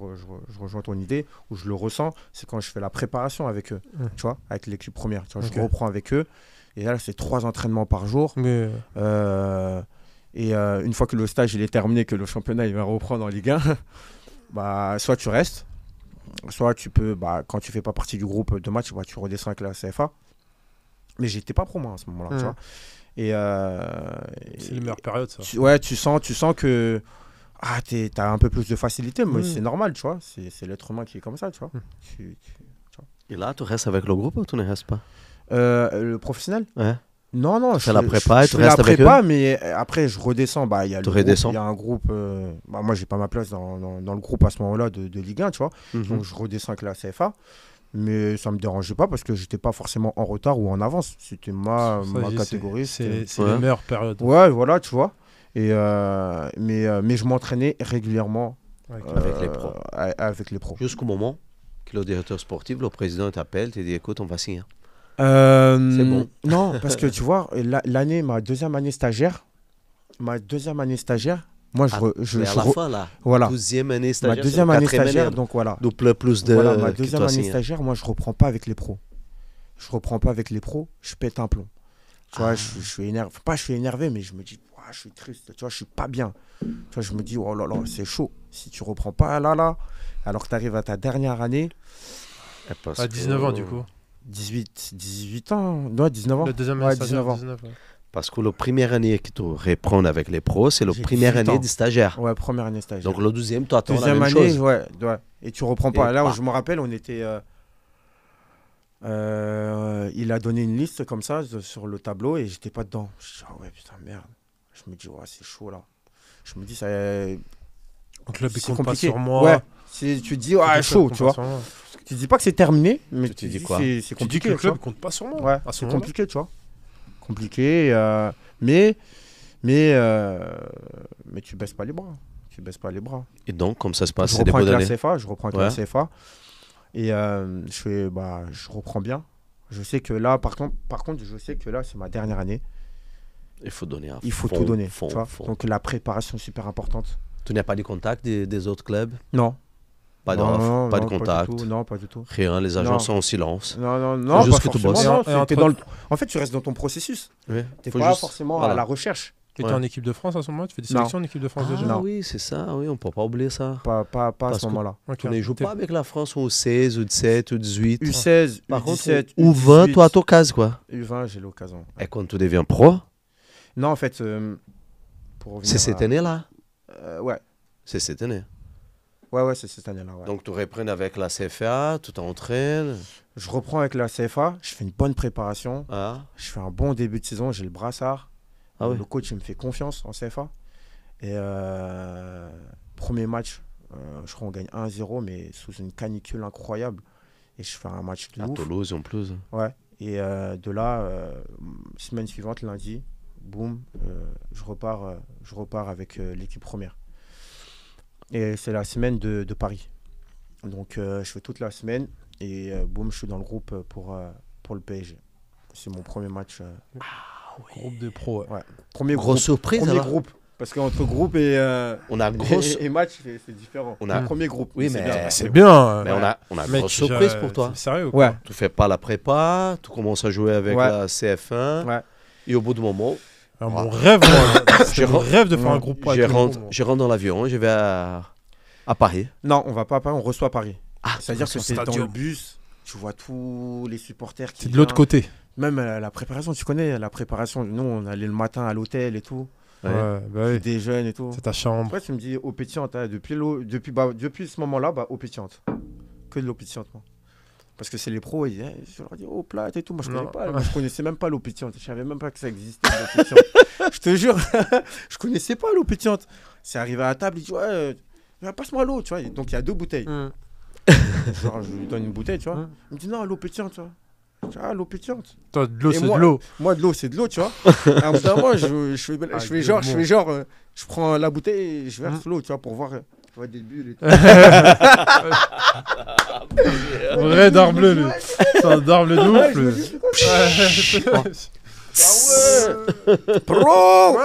S2: rejoins ton idée, où je le ressens, c'est quand je fais la préparation avec eux, tu vois, avec l'équipe première. Tu vois,
S3: Ok.
S2: je reprends avec eux. Et là, c'est 3 entraînements par jour.
S3: Mais
S2: Et une fois que le stage il est terminé, que le championnat il va reprendre en Ligue 1, bah, soit tu restes, soit tu peux, bah, quand tu fais pas partie du groupe de match, bah, tu redescends avec la CFA. Mais j'étais pas pro moi à ce moment-là, tu vois. Et
S3: c'est les meilleures périodes, ça.
S2: tu sens que t'as un peu plus de facilité, mais c'est normal, tu vois. C'est l'être humain qui est comme ça, tu vois.
S1: Et là, tu restes avec le groupe ou tu ne restes pas?
S2: Le professionnel?
S1: Ouais.
S2: Non,
S1: fais la prépa et tu
S2: fais la
S1: restes avec
S2: prépa, mais après je redescends. Bah, il y a
S1: Tu
S2: le
S1: redescends.
S2: groupe, il y a un groupe. Bah, moi, j'ai pas ma place dans le groupe à ce moment-là de Ligue 1, tu vois.
S1: Mhm.
S2: Donc je redescends avec la CFA, mais ça me dérangeait pas parce que j'étais pas forcément en retard ou en avance. C'était ma catégorie.
S3: C'est
S1: Ouais.
S3: les meilleures périodes.
S2: Ouais, voilà, tu vois. Et mais je m'entraînais régulièrement
S1: Avec les pros.
S2: avec les pros.
S1: Jusqu'au moment que le directeur sportif, le président t'appelle, te dit, écoute, on va signer.
S2: C'est
S1: bon.
S2: Non, parce que tu vois, ma deuxième année stagiaire, moi
S1: Mais à la fin, là,
S2: voilà,
S1: 12e année
S2: ma
S1: stagiaire,
S2: deuxième
S1: c'est la
S2: année
S1: quatrième
S2: stagiaire,
S1: année,
S2: donc voilà.
S1: double plus de
S2: Voilà, ma
S1: que
S2: deuxième
S1: toi
S2: année
S1: signé.
S2: stagiaire, moi je reprends pas avec les pros. Je reprends pas avec les pros, je pète un plomb. Tu vois, je suis énervé, pas je suis énervé, mais je me dis, ouah, je suis triste, tu vois, je suis pas bien. Tu vois, je me dis, oh là là, c'est chaud. Si tu reprends pas là, alors que tu arrives à ta dernière année,
S3: À 19 ans, du coup.
S2: 18 ans, non, 19 ans.
S3: Le deuxième
S2: Ouais,
S3: année stagiaire,
S2: 19 ans.
S3: 19, ouais.
S1: Parce que la première année que tu reprends avec les pros, c'est la
S2: J'ai
S1: première
S2: 18
S1: année
S2: ans.
S1: de stagiaire.
S2: Ouais, première année stagiaire.
S1: Donc le deuxième, tu attends la
S2: Deuxième
S1: même
S2: année,
S1: chose.
S2: ouais. Et tu reprends pas.
S1: Et
S2: Là,
S1: pas.
S2: je me rappelle, on était. Il a donné une liste comme ça sur le tableau et j'étais pas dedans. Je dis, ah ouais, putain, merde. Je me dis, ouais, c'est chaud là. Je me dis, ça.
S3: Le club, il
S2: C'est
S3: compte pas
S2: compliqué.
S3: sur moi.
S2: Ouais. Tu te dis, ah,
S3: Le club
S2: chaud,
S3: compte
S2: tu
S3: pas
S2: vois.
S3: sur moi.
S2: Tu dis pas que c'est terminé, mais
S1: Tu
S2: tu
S1: dis
S2: dis
S1: quoi?
S2: c'est
S3: Tu dis
S2: compliqué.
S3: que le
S2: tu
S3: club
S2: vois.
S3: compte pas sur moi.
S2: Ouais,
S3: à ce
S2: c'est
S3: moment-là.
S2: compliqué, tu vois. Compliqué, mais tu baisses pas les bras. Tu baisses pas les bras.
S1: Et donc, comme ça se passe,
S2: Je
S1: c'est des
S2: reprends
S1: beaux
S2: avec la
S1: années.
S2: CFA, je reprends avec
S1: Ouais.
S2: la CFA. Et je reprends bien. Je sais que là, par contre, je sais que là, c'est ma dernière année.
S1: Il faut donner à
S2: Il faut
S1: fond,
S2: tout donner.
S1: fond,
S2: tu vois.
S1: fond.
S2: Donc la préparation est super importante.
S1: Tu n'as pas de contact des autres clubs?
S2: Non.
S1: Pas
S2: Non,
S1: d'offres, pas de
S2: non,
S1: contact?
S2: du tout. Non, pas du tout.
S1: Rien, les agents
S2: Non.
S1: sont en silence.
S2: Non,
S1: juste
S2: pas
S1: que tu
S2: forcément.
S1: bosses.
S2: Non,
S3: Et entre-
S2: t'es dans le... En fait, tu restes dans ton processus.
S1: Ouais.
S2: T'es
S1: Faut
S2: pas
S1: juste-
S2: forcément
S1: voilà.
S2: à la recherche.
S3: Et t'es
S1: Ouais.
S3: en équipe de France à ce moment-là? Tu fais des
S2: Non.
S3: sélections en équipe de France
S1: Ah
S3: déjà?
S2: Non.
S1: oui, c'est ça, oui, on peut pas oublier ça.
S2: Pas à
S1: Parce
S2: ce
S1: que-
S2: moment-là.
S3: Ok.
S1: On ne joue
S3: T'es-
S1: pas avec la France au 16, ou 17, ou 18.
S2: U16,
S1: Par contre,
S2: U17,
S1: ou 20,
S2: U18,
S1: toi, à ton cas, quoi.
S2: U20, j'ai l'occasion.
S1: Et quand tu deviens pro,
S2: Non, en fait, pour revenir
S1: c'est cette année-là.
S2: Ouais,
S1: C'est cette année.
S2: ouais, c'est cette année-là. Ouais.
S1: Donc, tu reprends avec la CFA, tu t'entraînes.
S2: Je reprends avec la CFA, je fais une bonne préparation,
S1: Ah,
S2: je fais un bon début de saison, j'ai le brassard.
S1: ah oui.
S2: Le coach il me fait confiance en CFA. Et premier match, je crois qu'on gagne 1-0, mais sous une canicule incroyable. Et je fais un match de
S1: À
S2: ouf.
S1: Toulouse, en plus.
S2: Ouais. Et de là, semaine suivante, lundi, boum, je repars avec l'équipe première. Et c'est la semaine de Paris. Donc je fais toute la semaine et boum, je suis dans le groupe pour le PSG. C'est mon premier match.
S3: Groupe de pro. Ouais.
S2: Premier
S1: Grosse
S2: groupe.
S1: surprise,
S2: Premier
S1: alors.
S2: groupe. Parce qu'entre groupe et,
S1: On a grosse.
S2: et match, c'est différent.
S1: On a-
S2: Premier groupe.
S1: Oui,
S2: c'est
S1: mais-
S2: bien.
S3: C'est bien.
S1: Mais on a
S3: Mec,
S1: grosse surprise
S3: j'ai-
S1: pour toi.
S3: C'est sérieux ou quoi?
S2: Ouais.
S1: Tu fais pas la prépa, tu commences à jouer avec
S2: Ouais.
S1: la CF1.
S2: Ouais.
S1: Et au bout du moment,
S3: Alors, mon rêve, moi, c'était mon rêve de faire
S2: Ouais.
S3: un groupe pro
S1: je
S3: avec le
S1: rentre,
S3: groupe, moi.
S1: je rentre dans l'avion, je vais à Paris.
S2: Non, on va pas à Paris, on reçoit Paris.
S1: Ah,
S2: C'est-à-dire
S3: sur
S2: que c'est dans
S3: Stadium.
S2: le bus, tu vois tous les supporters qui
S3: C'est de l'autre
S2: viennent.
S3: côté.
S2: Même la préparation, tu connais la préparation. Nous, on allait le matin à l'hôtel et tout.
S1: Ouais.
S3: Ouais, bah oui.
S2: Des jeunes et tout.
S3: C'est ta chambre.
S2: Après, tu me dis eau pétillante. Hein, depuis ce moment-là, eau pétillante. Que de l'eau pétillante, moi. Parce que c'est les pros, ils disent, je leur dis eau plate et tout. Moi, je
S3: Non.
S2: connais pas. Moi, je connaissais même pas l'eau pétillante. Je savais même pas que ça existait, l'eau pétillante. Je te jure, je connaissais pas l'eau pétillante. C'est arrivé à la table, il dit, ouais, passe-moi l'eau, tu vois. Donc, il y a 2 bouteilles. Genre, je lui donne une bouteille, tu vois. Il me dit, non, l'eau pétillante, tu vois. Je dis, ah, l'eau pétillante.
S3: Toi, de l'eau,
S2: Et
S3: c'est
S2: moi-
S3: de l'eau.
S2: Moi, de l'eau, c'est de l'eau, tu vois. À un bout d'un moment, je fais genre, je prends la bouteille et je verse l'eau, tu vois, pour voir, tu vois, des bulles et tout.
S3: Vrai d'arbre bleu, lui. C'est un d'arbre bleu de ouf,
S2: Je me
S3: lui.
S2: dis, c'est quoi ça?
S3: Ouais.
S2: Ah ouais Pro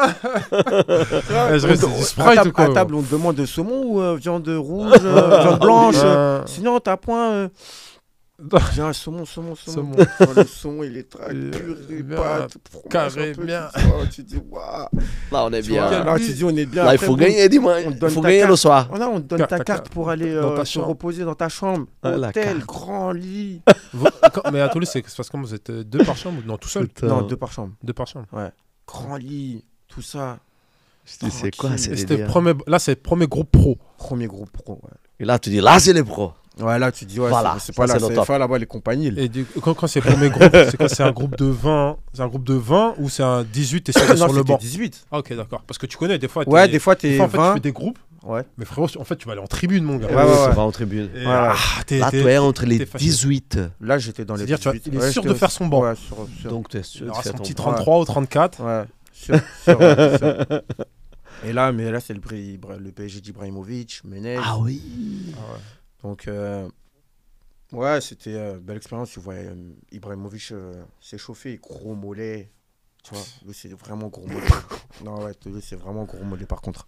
S3: je reste du Sprite ou quoi?
S2: À table, on te demande de saumon ou viande rouge, viande blanche. Sinon, t'as point. J'ai un saumon.
S3: Saumon.
S2: Enfin, le saumon, il est très puré,
S3: bien,
S2: pâte, fromage,
S3: carré,
S2: un peu,
S3: bien.
S2: tout ça. Tu te dis, waouh.
S1: Là, on est
S2: Tu vois,
S1: bien.
S2: là, tu te dis, on est bien.
S1: Là, il
S2: Après,
S1: faut
S2: bon,
S1: gagner, dis-moi.
S2: on te
S1: Il
S2: donne
S1: faut
S2: ta
S1: gagner le
S2: carte.
S1: soir.
S2: Oh non, on te donne
S3: Carte,
S2: ta
S3: ta
S2: carte
S3: carte.
S2: pour aller
S3: Dans ta
S2: se
S3: chambre.
S2: reposer dans ta chambre.
S1: Ah, la
S2: Hôtel,
S1: carte.
S2: grand lit.
S3: Mais à Toulouse, c'est parce que vous êtes 2 par chambre ou non, tout seul?
S1: Putain.
S2: Non, 2 par chambre.
S3: 2 par chambre.
S2: Grand lit, tout ça.
S1: Je dis, c'est quoi
S2: Tranquille.
S1: ces
S3: Et c'était
S1: délires
S3: là, c'est le premier groupe pro.
S2: Premier groupe pro. Ouais.
S1: Et là, tu dis, là, c'est les pros.
S2: Ouais, là, tu dis, ouais,
S1: Voilà,
S2: c'est
S1: ça,
S2: pas la
S1: c'est le top.
S2: CFA là-bas, les compagnies. là.
S3: Et quand c'est le premier groupe, c'est quoi? C'est un groupe de 20? C'est un groupe de 20 ou c'est un 18 et c'est
S2: Non,
S3: sur le
S2: c'était
S3: banc?
S2: 18.
S3: Ah, ok, d'accord. Parce que tu connais, des fois,
S2: Ouais, des fois, t'es
S3: en fait, tu
S2: 20.
S3: fais des groupes.
S2: Ouais.
S3: Mais frérot, en fait, tu vas aller en tribune, mon gars.
S2: Ouais, ouais,
S1: Ça
S2: ouais.
S1: va en tribune.
S3: Et,
S2: Ouais, ouais.
S1: Là, tu es entre les
S3: t'es fâché.
S1: 18.
S2: Là, j'étais dans les
S3: C'est-à-dire, tu vois,
S2: 18.
S3: il est
S2: Ouais,
S3: sûr
S2: j'étais
S3: de faire son banc.
S2: Ouais, sûr.
S1: Donc, tu es
S3: Il
S1: sûr de
S3: aura
S1: faire
S3: son
S1: ton
S3: petit
S1: banc.
S3: 33 ou 34.
S2: Ouais, sûr, ouais, sûr. Et là, c'est le PSG d'Ibrahimovic, Menez.
S1: Ah oui.
S2: Donc, ouais, c'était une belle expérience. Tu vois, Ibrahimovic s'échauffer, gros mollet. Tu vois, lui, c'est vraiment gros mollet. Non, ouais, lui, c'est vraiment gros mollet par contre.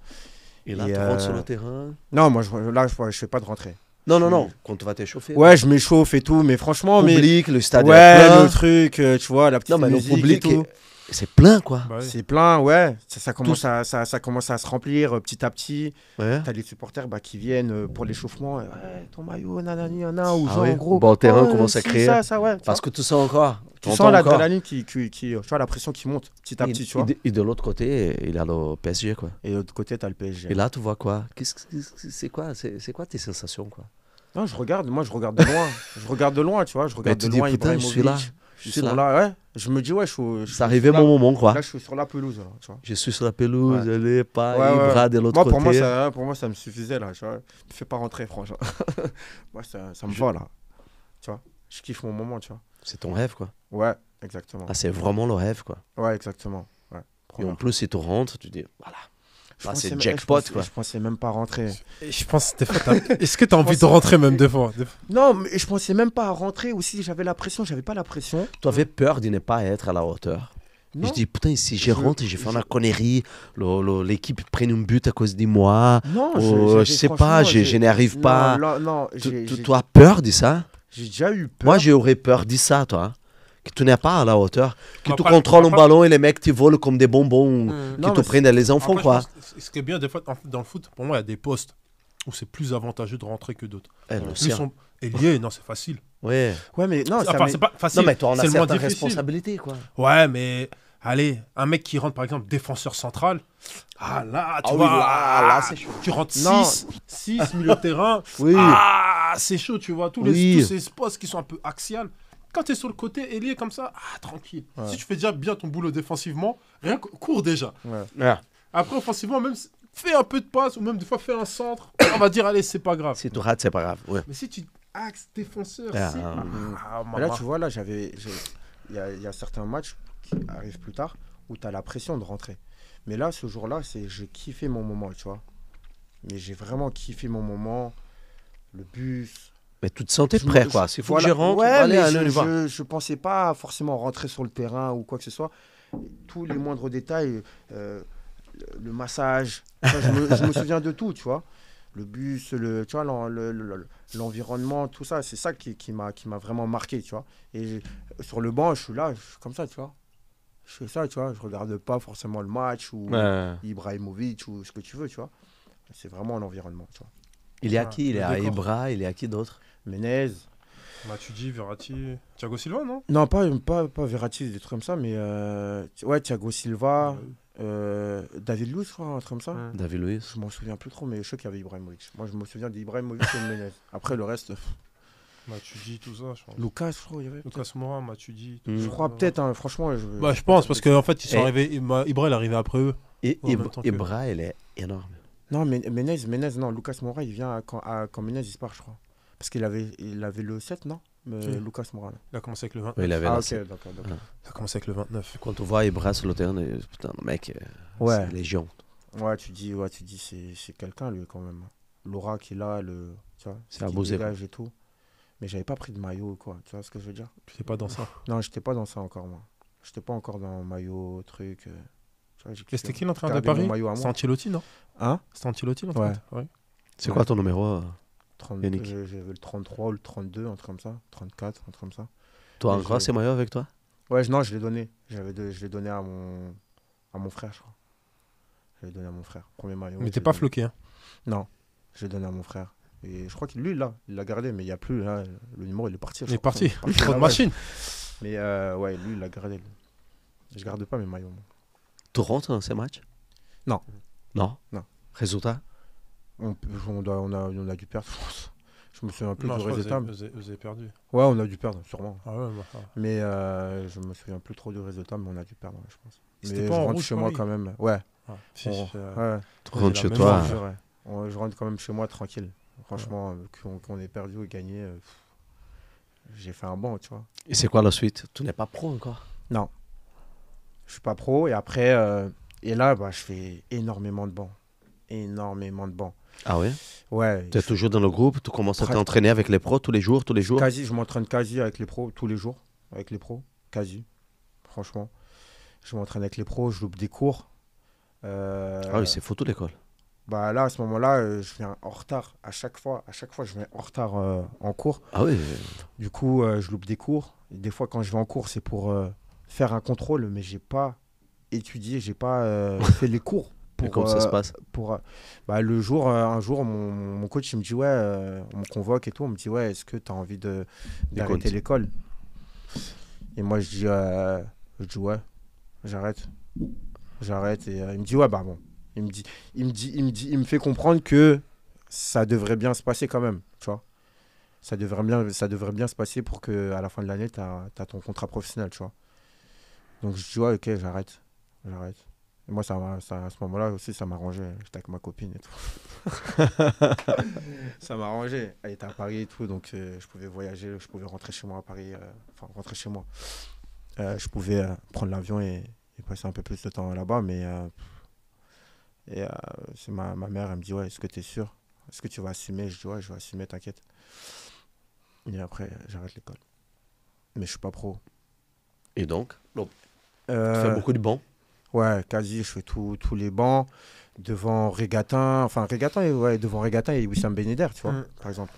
S1: Et là,
S2: Et,
S1: tu rentres sur le terrain.
S2: Non, moi, je fais pas de rentrée.
S1: Non. Quand tu vas t'échauffer.
S2: Ouais, je m'échauffe et tout, mais franchement,
S1: Public, le stade est
S2: ouais,
S1: plein.
S2: le truc, tu vois, la petite
S1: Non, mais le
S2: musique
S1: public,
S2: et tout.
S1: c'est plein, quoi.
S3: Bah oui.
S2: C'est plein, ouais. Ça commence ça commence à se remplir petit à petit.
S1: Ouais.
S2: T'as les supporters qui viennent pour l'échauffement. Ouais, ton maillot, nanani, nana, ou
S1: Ah
S2: genre
S1: oui.
S2: en gros.
S1: Bon, le terrain
S2: oh,
S1: commence à
S2: si,
S1: créer.
S2: Ça, ouais.
S1: Parce que tu sens encore.
S2: tu sens l'adrénaline qui, tu vois, la pression qui monte petit à petit, tu vois.
S1: Et de l'autre côté, il y a le PSG, quoi.
S2: Et de l'autre côté, t'as le PSG.
S1: Et là, tu vois quoi? C'est quoi? C'est quoi tes sensations, quoi?
S2: Non, je regarde de loin. Je regarde de loin, tu vois. Je regarde
S1: tu
S2: de
S1: dis,
S2: loin
S1: putain, je suis là.
S2: Ibrahimovic.
S1: Je
S2: Ils
S1: suis
S2: sont
S1: là.
S2: là, ouais. Je me dis, ouais, je
S1: C'est arrivé mon moment, quoi.
S2: Là, je suis sur la pelouse, là, tu vois.
S1: Je suis sur la pelouse,
S2: Ouais.
S1: les pas,
S2: Ouais,
S1: les
S2: ouais.
S1: bras de l'autre
S2: Moi,
S1: côté.
S2: pour moi, ça me suffisait, là, tu vois. Me fais pas rentrer, franchement. Moi, ça me va, là. Tu vois. Je kiffe mon moment, tu vois.
S1: C'est ton rêve, quoi.
S2: Ouais, exactement.
S1: Ah, c'est vraiment le rêve, quoi.
S2: Ouais, exactement. Ouais.
S1: Et en plus, si tu rentres, tu dis, voilà.
S2: Je
S1: Là,
S2: pensais
S1: c'est
S2: même-
S1: jackpot,
S2: je
S1: quoi.
S2: pensais même pas rentrer.
S3: Et je pense, des fois, est-ce que tu as envie de rentrer même des fois?
S2: Non, mais je pensais même pas à rentrer aussi. J'avais la pression, j'avais pas la pression.
S1: Tu avais peur de ne pas être à la hauteur. Et
S2: Non,
S1: je dis, putain, si je rentre et j'ai fait une connerie, l'équipe prenne un but à cause de moi,
S2: non,
S1: je sais pas, je n'arrive pas.
S2: Non,
S1: Tu as peur de ça?
S2: j'ai déjà eu peur.
S1: Moi, j'aurais peur de ça, toi. que tu n'es pas à la hauteur, que tu
S3: Après-
S1: contrôles un
S3: après-
S1: ballon et les mecs te volent comme des bonbons,
S3: Mm.
S1: qui
S2: Non,
S1: te
S2: mais
S1: prennent les enfants,
S3: Après,
S1: quoi.
S3: je pense que ce qui est bien, des fois, dans le foot, pour moi, il y a des postes où c'est plus avantageux de rentrer que d'autres.
S1: Eh, le
S3: Plus
S1: sien.
S3: sont ailier, non, c'est facile.
S1: Ouais.
S2: Ouais, mais non, ça
S3: Enfin,
S2: met-
S3: c'est pas facile.
S1: Non, mais toi, on a
S3: c'est le moins
S1: certaines
S3: difficile.
S1: responsabilités, quoi.
S3: Ouais, mais allez, un mec qui rentre par exemple défenseur central, ah là, tu
S1: Ah oui,
S3: vois,
S1: là, c'est chaud.
S3: tu rentres
S2: Non.
S3: 6 milieu de terrain,
S1: Oui.
S3: ah, c'est chaud, tu vois,
S1: Oui.
S3: tous ces postes qui sont un peu axiales. Quand tu es sur le côté ailier comme ça, ah, tranquille.
S2: Ouais.
S3: Si tu fais déjà bien ton boulot défensivement, rien que cours déjà.
S2: ouais.
S1: Ah,
S3: Après, offensivement, même fais un peu de passe ou même des fois fais un centre, on va dire, allez, c'est pas grave.
S1: si tu rates, c'est pas grave. Ouais.
S3: Mais si tu axes défenseur,
S1: Ah,
S3: c'est...
S2: Mais là, tu vois, là, il y a certains matchs qui arrivent plus tard où tu as la pression de rentrer. Mais là, ce jour-là, j'ai kiffé mon moment, tu vois. Mais j'ai vraiment kiffé mon moment. Le bus.
S1: Mais tu te sentais
S2: Je me-
S1: prêt, quoi. S'il faut
S2: Voilà.
S1: que je rentre,
S2: Ouais,
S1: allez,
S2: mais
S1: allez, on y va.
S2: je pensais pas forcément rentrer sur le terrain ou quoi que ce soit. Tous les moindres détails, le massage, ça, je me souviens de tout, tu vois. Le bus, tu vois, l'environnement, tout ça, c'est ça qui m'a vraiment marqué, tu vois. Et sur le banc, je suis là, je suis comme ça, tu vois. Je fais ça, tu vois. Je regarde pas forcément le match ou
S1: Ouais.
S2: Ibrahimovic ou ce que tu veux, tu vois. C'est vraiment l'environnement, tu vois.
S1: Il est à
S3: Ah,
S1: qui? Il est
S3: le
S1: à
S3: décor.
S1: Ibra, il est à qui d'autre?
S2: Menez.
S3: Matuidi, Verratti, Thiago Silva, non?
S2: Non, pas Verratti, des trucs comme ça, mais ouais, Thiago Silva, David Luiz, je crois, un truc comme ça.
S3: Ouais.
S1: David Luiz.
S2: Je m'en souviens plus trop, mais je sais qu'il y avait Ibrahimovic. Moi, je me souviens d'Ibrahimovic et de Menez. Après, le reste,
S3: Matuidi, tout ça, je pense.
S2: Lucas, je crois, il y avait.
S3: Lucas Moura, Matuidi.
S1: Mm.
S3: tout
S2: Je
S3: ça.
S2: crois peut-être, hein, franchement.
S3: Bah, je pense, parce qu'en fait, ils sont
S1: Et-
S3: arrivés. Ibra, il est arrivé après eux.
S1: Et
S3: En même temps que-
S1: Ibra, il est énorme.
S2: Non, mais Menez, non, Lucas Moura, il vient quand Menez il se part, je crois. Parce qu'il avait le 7, non
S3: Qui
S2: Lucas Moura. Là.
S3: Il a commencé avec le 29.
S1: Ouais, il avait
S2: Ah,
S1: la
S2: ok,
S1: scène.
S2: d'accord.
S3: Il a commencé avec le 29.
S1: Quand on voit Ibra sur le terrain, putain, le mec,
S2: Ouais.
S1: c'est légion.
S2: Ouais, tu dis, c'est quelqu'un, lui, quand même. L'aura qu'il a, tu vois,
S1: C'est
S2: ce qu'il
S1: abusé,
S2: dégage et tout. Mais j'avais pas pris de maillot, quoi. Tu vois ce que je veux dire?
S3: Tu sais pas dans ça.
S2: Non, j'étais pas dans ça encore, moi. J'étais pas encore dans maillot, truc. Tu vois, j'ai
S3: Et c'était qui
S2: kiffé
S3: l'entraîneur de
S2: garder mon
S3: Paris
S2: maillot à
S3: C'est
S2: moi.
S3: Ancelotti, non
S2: Hein?
S3: C'est Ancelotti, l'entraîneur. Ouais.
S1: C'est
S2: Ouais.
S1: quoi ton numéro?
S2: 30,
S1: Yannick.
S2: j'avais le 33 ou le 32, un truc comme ça. 34, un truc comme ça.
S1: Toi,
S2: Mais
S1: encore
S2: j'ai-
S1: ces maillots avec toi?
S2: Ouais, non, je l'ai donné. Je l'ai donné à mon frère, je crois. Je l'ai donné à mon frère. Premier maillot.
S3: Mais
S2: je
S3: t'es
S2: l'ai
S3: pas
S2: donné.
S3: floqué, hein.
S2: Non, je l'ai donné à mon frère. Et je crois que lui, là, il l'a gardé, mais il n'y a plus. Là, le numéro, il est parti. je
S3: Il est
S2: crois.
S3: parti.
S2: Trop
S3: Trop de machines.
S2: Mais ouais, lui, il l'a gardé. Lui. Je garde pas mes maillots. Moi.
S1: Tu rentres dans ces matchs?
S2: Non.
S1: Non?
S2: Non.
S1: Résultat?
S2: On a dû perdre, je pense. Je me souviens plus
S3: Non,
S2: du
S3: je crois que
S2: résultat.
S3: vous avez perdu.
S2: Ouais, on a dû perdre, sûrement.
S3: Ah ouais, bah,
S2: Mais je me souviens plus trop du résultat, mais on a dû perdre, ouais, je pense.
S3: C'était
S2: Mais
S3: pas
S2: je
S3: en
S2: rentre
S3: rouge,
S2: chez moi
S3: Paris.
S2: quand même. Ouais,
S3: ah. Si,
S2: ouais.
S1: Tu rentres
S3: la
S1: chez
S3: même
S1: toi.
S3: chose.
S2: Je rentre quand même chez moi tranquille. Franchement, qu'on ait perdu ou gagné, j'ai fait un bon, tu vois.
S1: Et c'est quoi la suite? Tu n'es pas pro encore?
S2: Je suis pas pro et après, et là, bah, je fais énormément de bancs. Énormément de bancs.
S1: Ah ouais?
S2: Ouais.
S1: Tu es toujours dans le groupe? Tu commences à
S2: Pratique.
S1: t'entraîner avec les pros tous les jours?
S2: Quasi, je m'entraîne quasi avec les pros tous les jours. Avec les pros, quasi. Franchement. Je m'entraîne avec les pros, je loupe des cours.
S1: Ah oui, c'est fou, toute l'école.
S2: Bah là, à ce moment-là, je viens en retard. À chaque fois, je viens en retard en cours.
S1: Ah oui?
S2: Du coup, je loupe des cours. Et des fois, quand je vais en cours, c'est pour faire un contrôle, mais j'ai pas étudié, j'ai pas fait les cours.
S1: Et comment ça se passe?
S2: Bah, un jour, mon coach il me dit ouais, on me convoque et tout, on me dit ouais, est-ce que tu as envie d'arrêter l'école? Et moi je dis ouais, j'arrête. Et il me dit ouais, bah bon. Il me fait comprendre que ça devrait bien se passer quand même, tu vois. Ça devrait bien se passer pour que à la fin de l'année, tu as ton contrat professionnel, tu vois. Donc je dis ouais, ok, j'arrête. Et moi, à ce moment-là aussi, ça m'arrangeait. J'étais avec ma copine et tout. Ça m'arrangeait. Elle était à Paris et tout, donc je pouvais voyager, je pouvais rentrer chez moi à Paris. Rentrer chez moi. Je pouvais prendre l'avion et passer un peu plus de temps là-bas, mais c'est ma mère, elle me dit ouais, est-ce que tu es sûr? Est-ce que tu vas assumer? Je dis ouais, je vais assumer, t'inquiète. Et après, j'arrête l'école. Mais je suis pas pro.
S1: Et donc? Tu fais beaucoup de bons?
S2: Ouais, quasi, je fais tous les bancs. Devant Regatin, devant Regatin et Wissam Ben Yedder, tu vois, par exemple.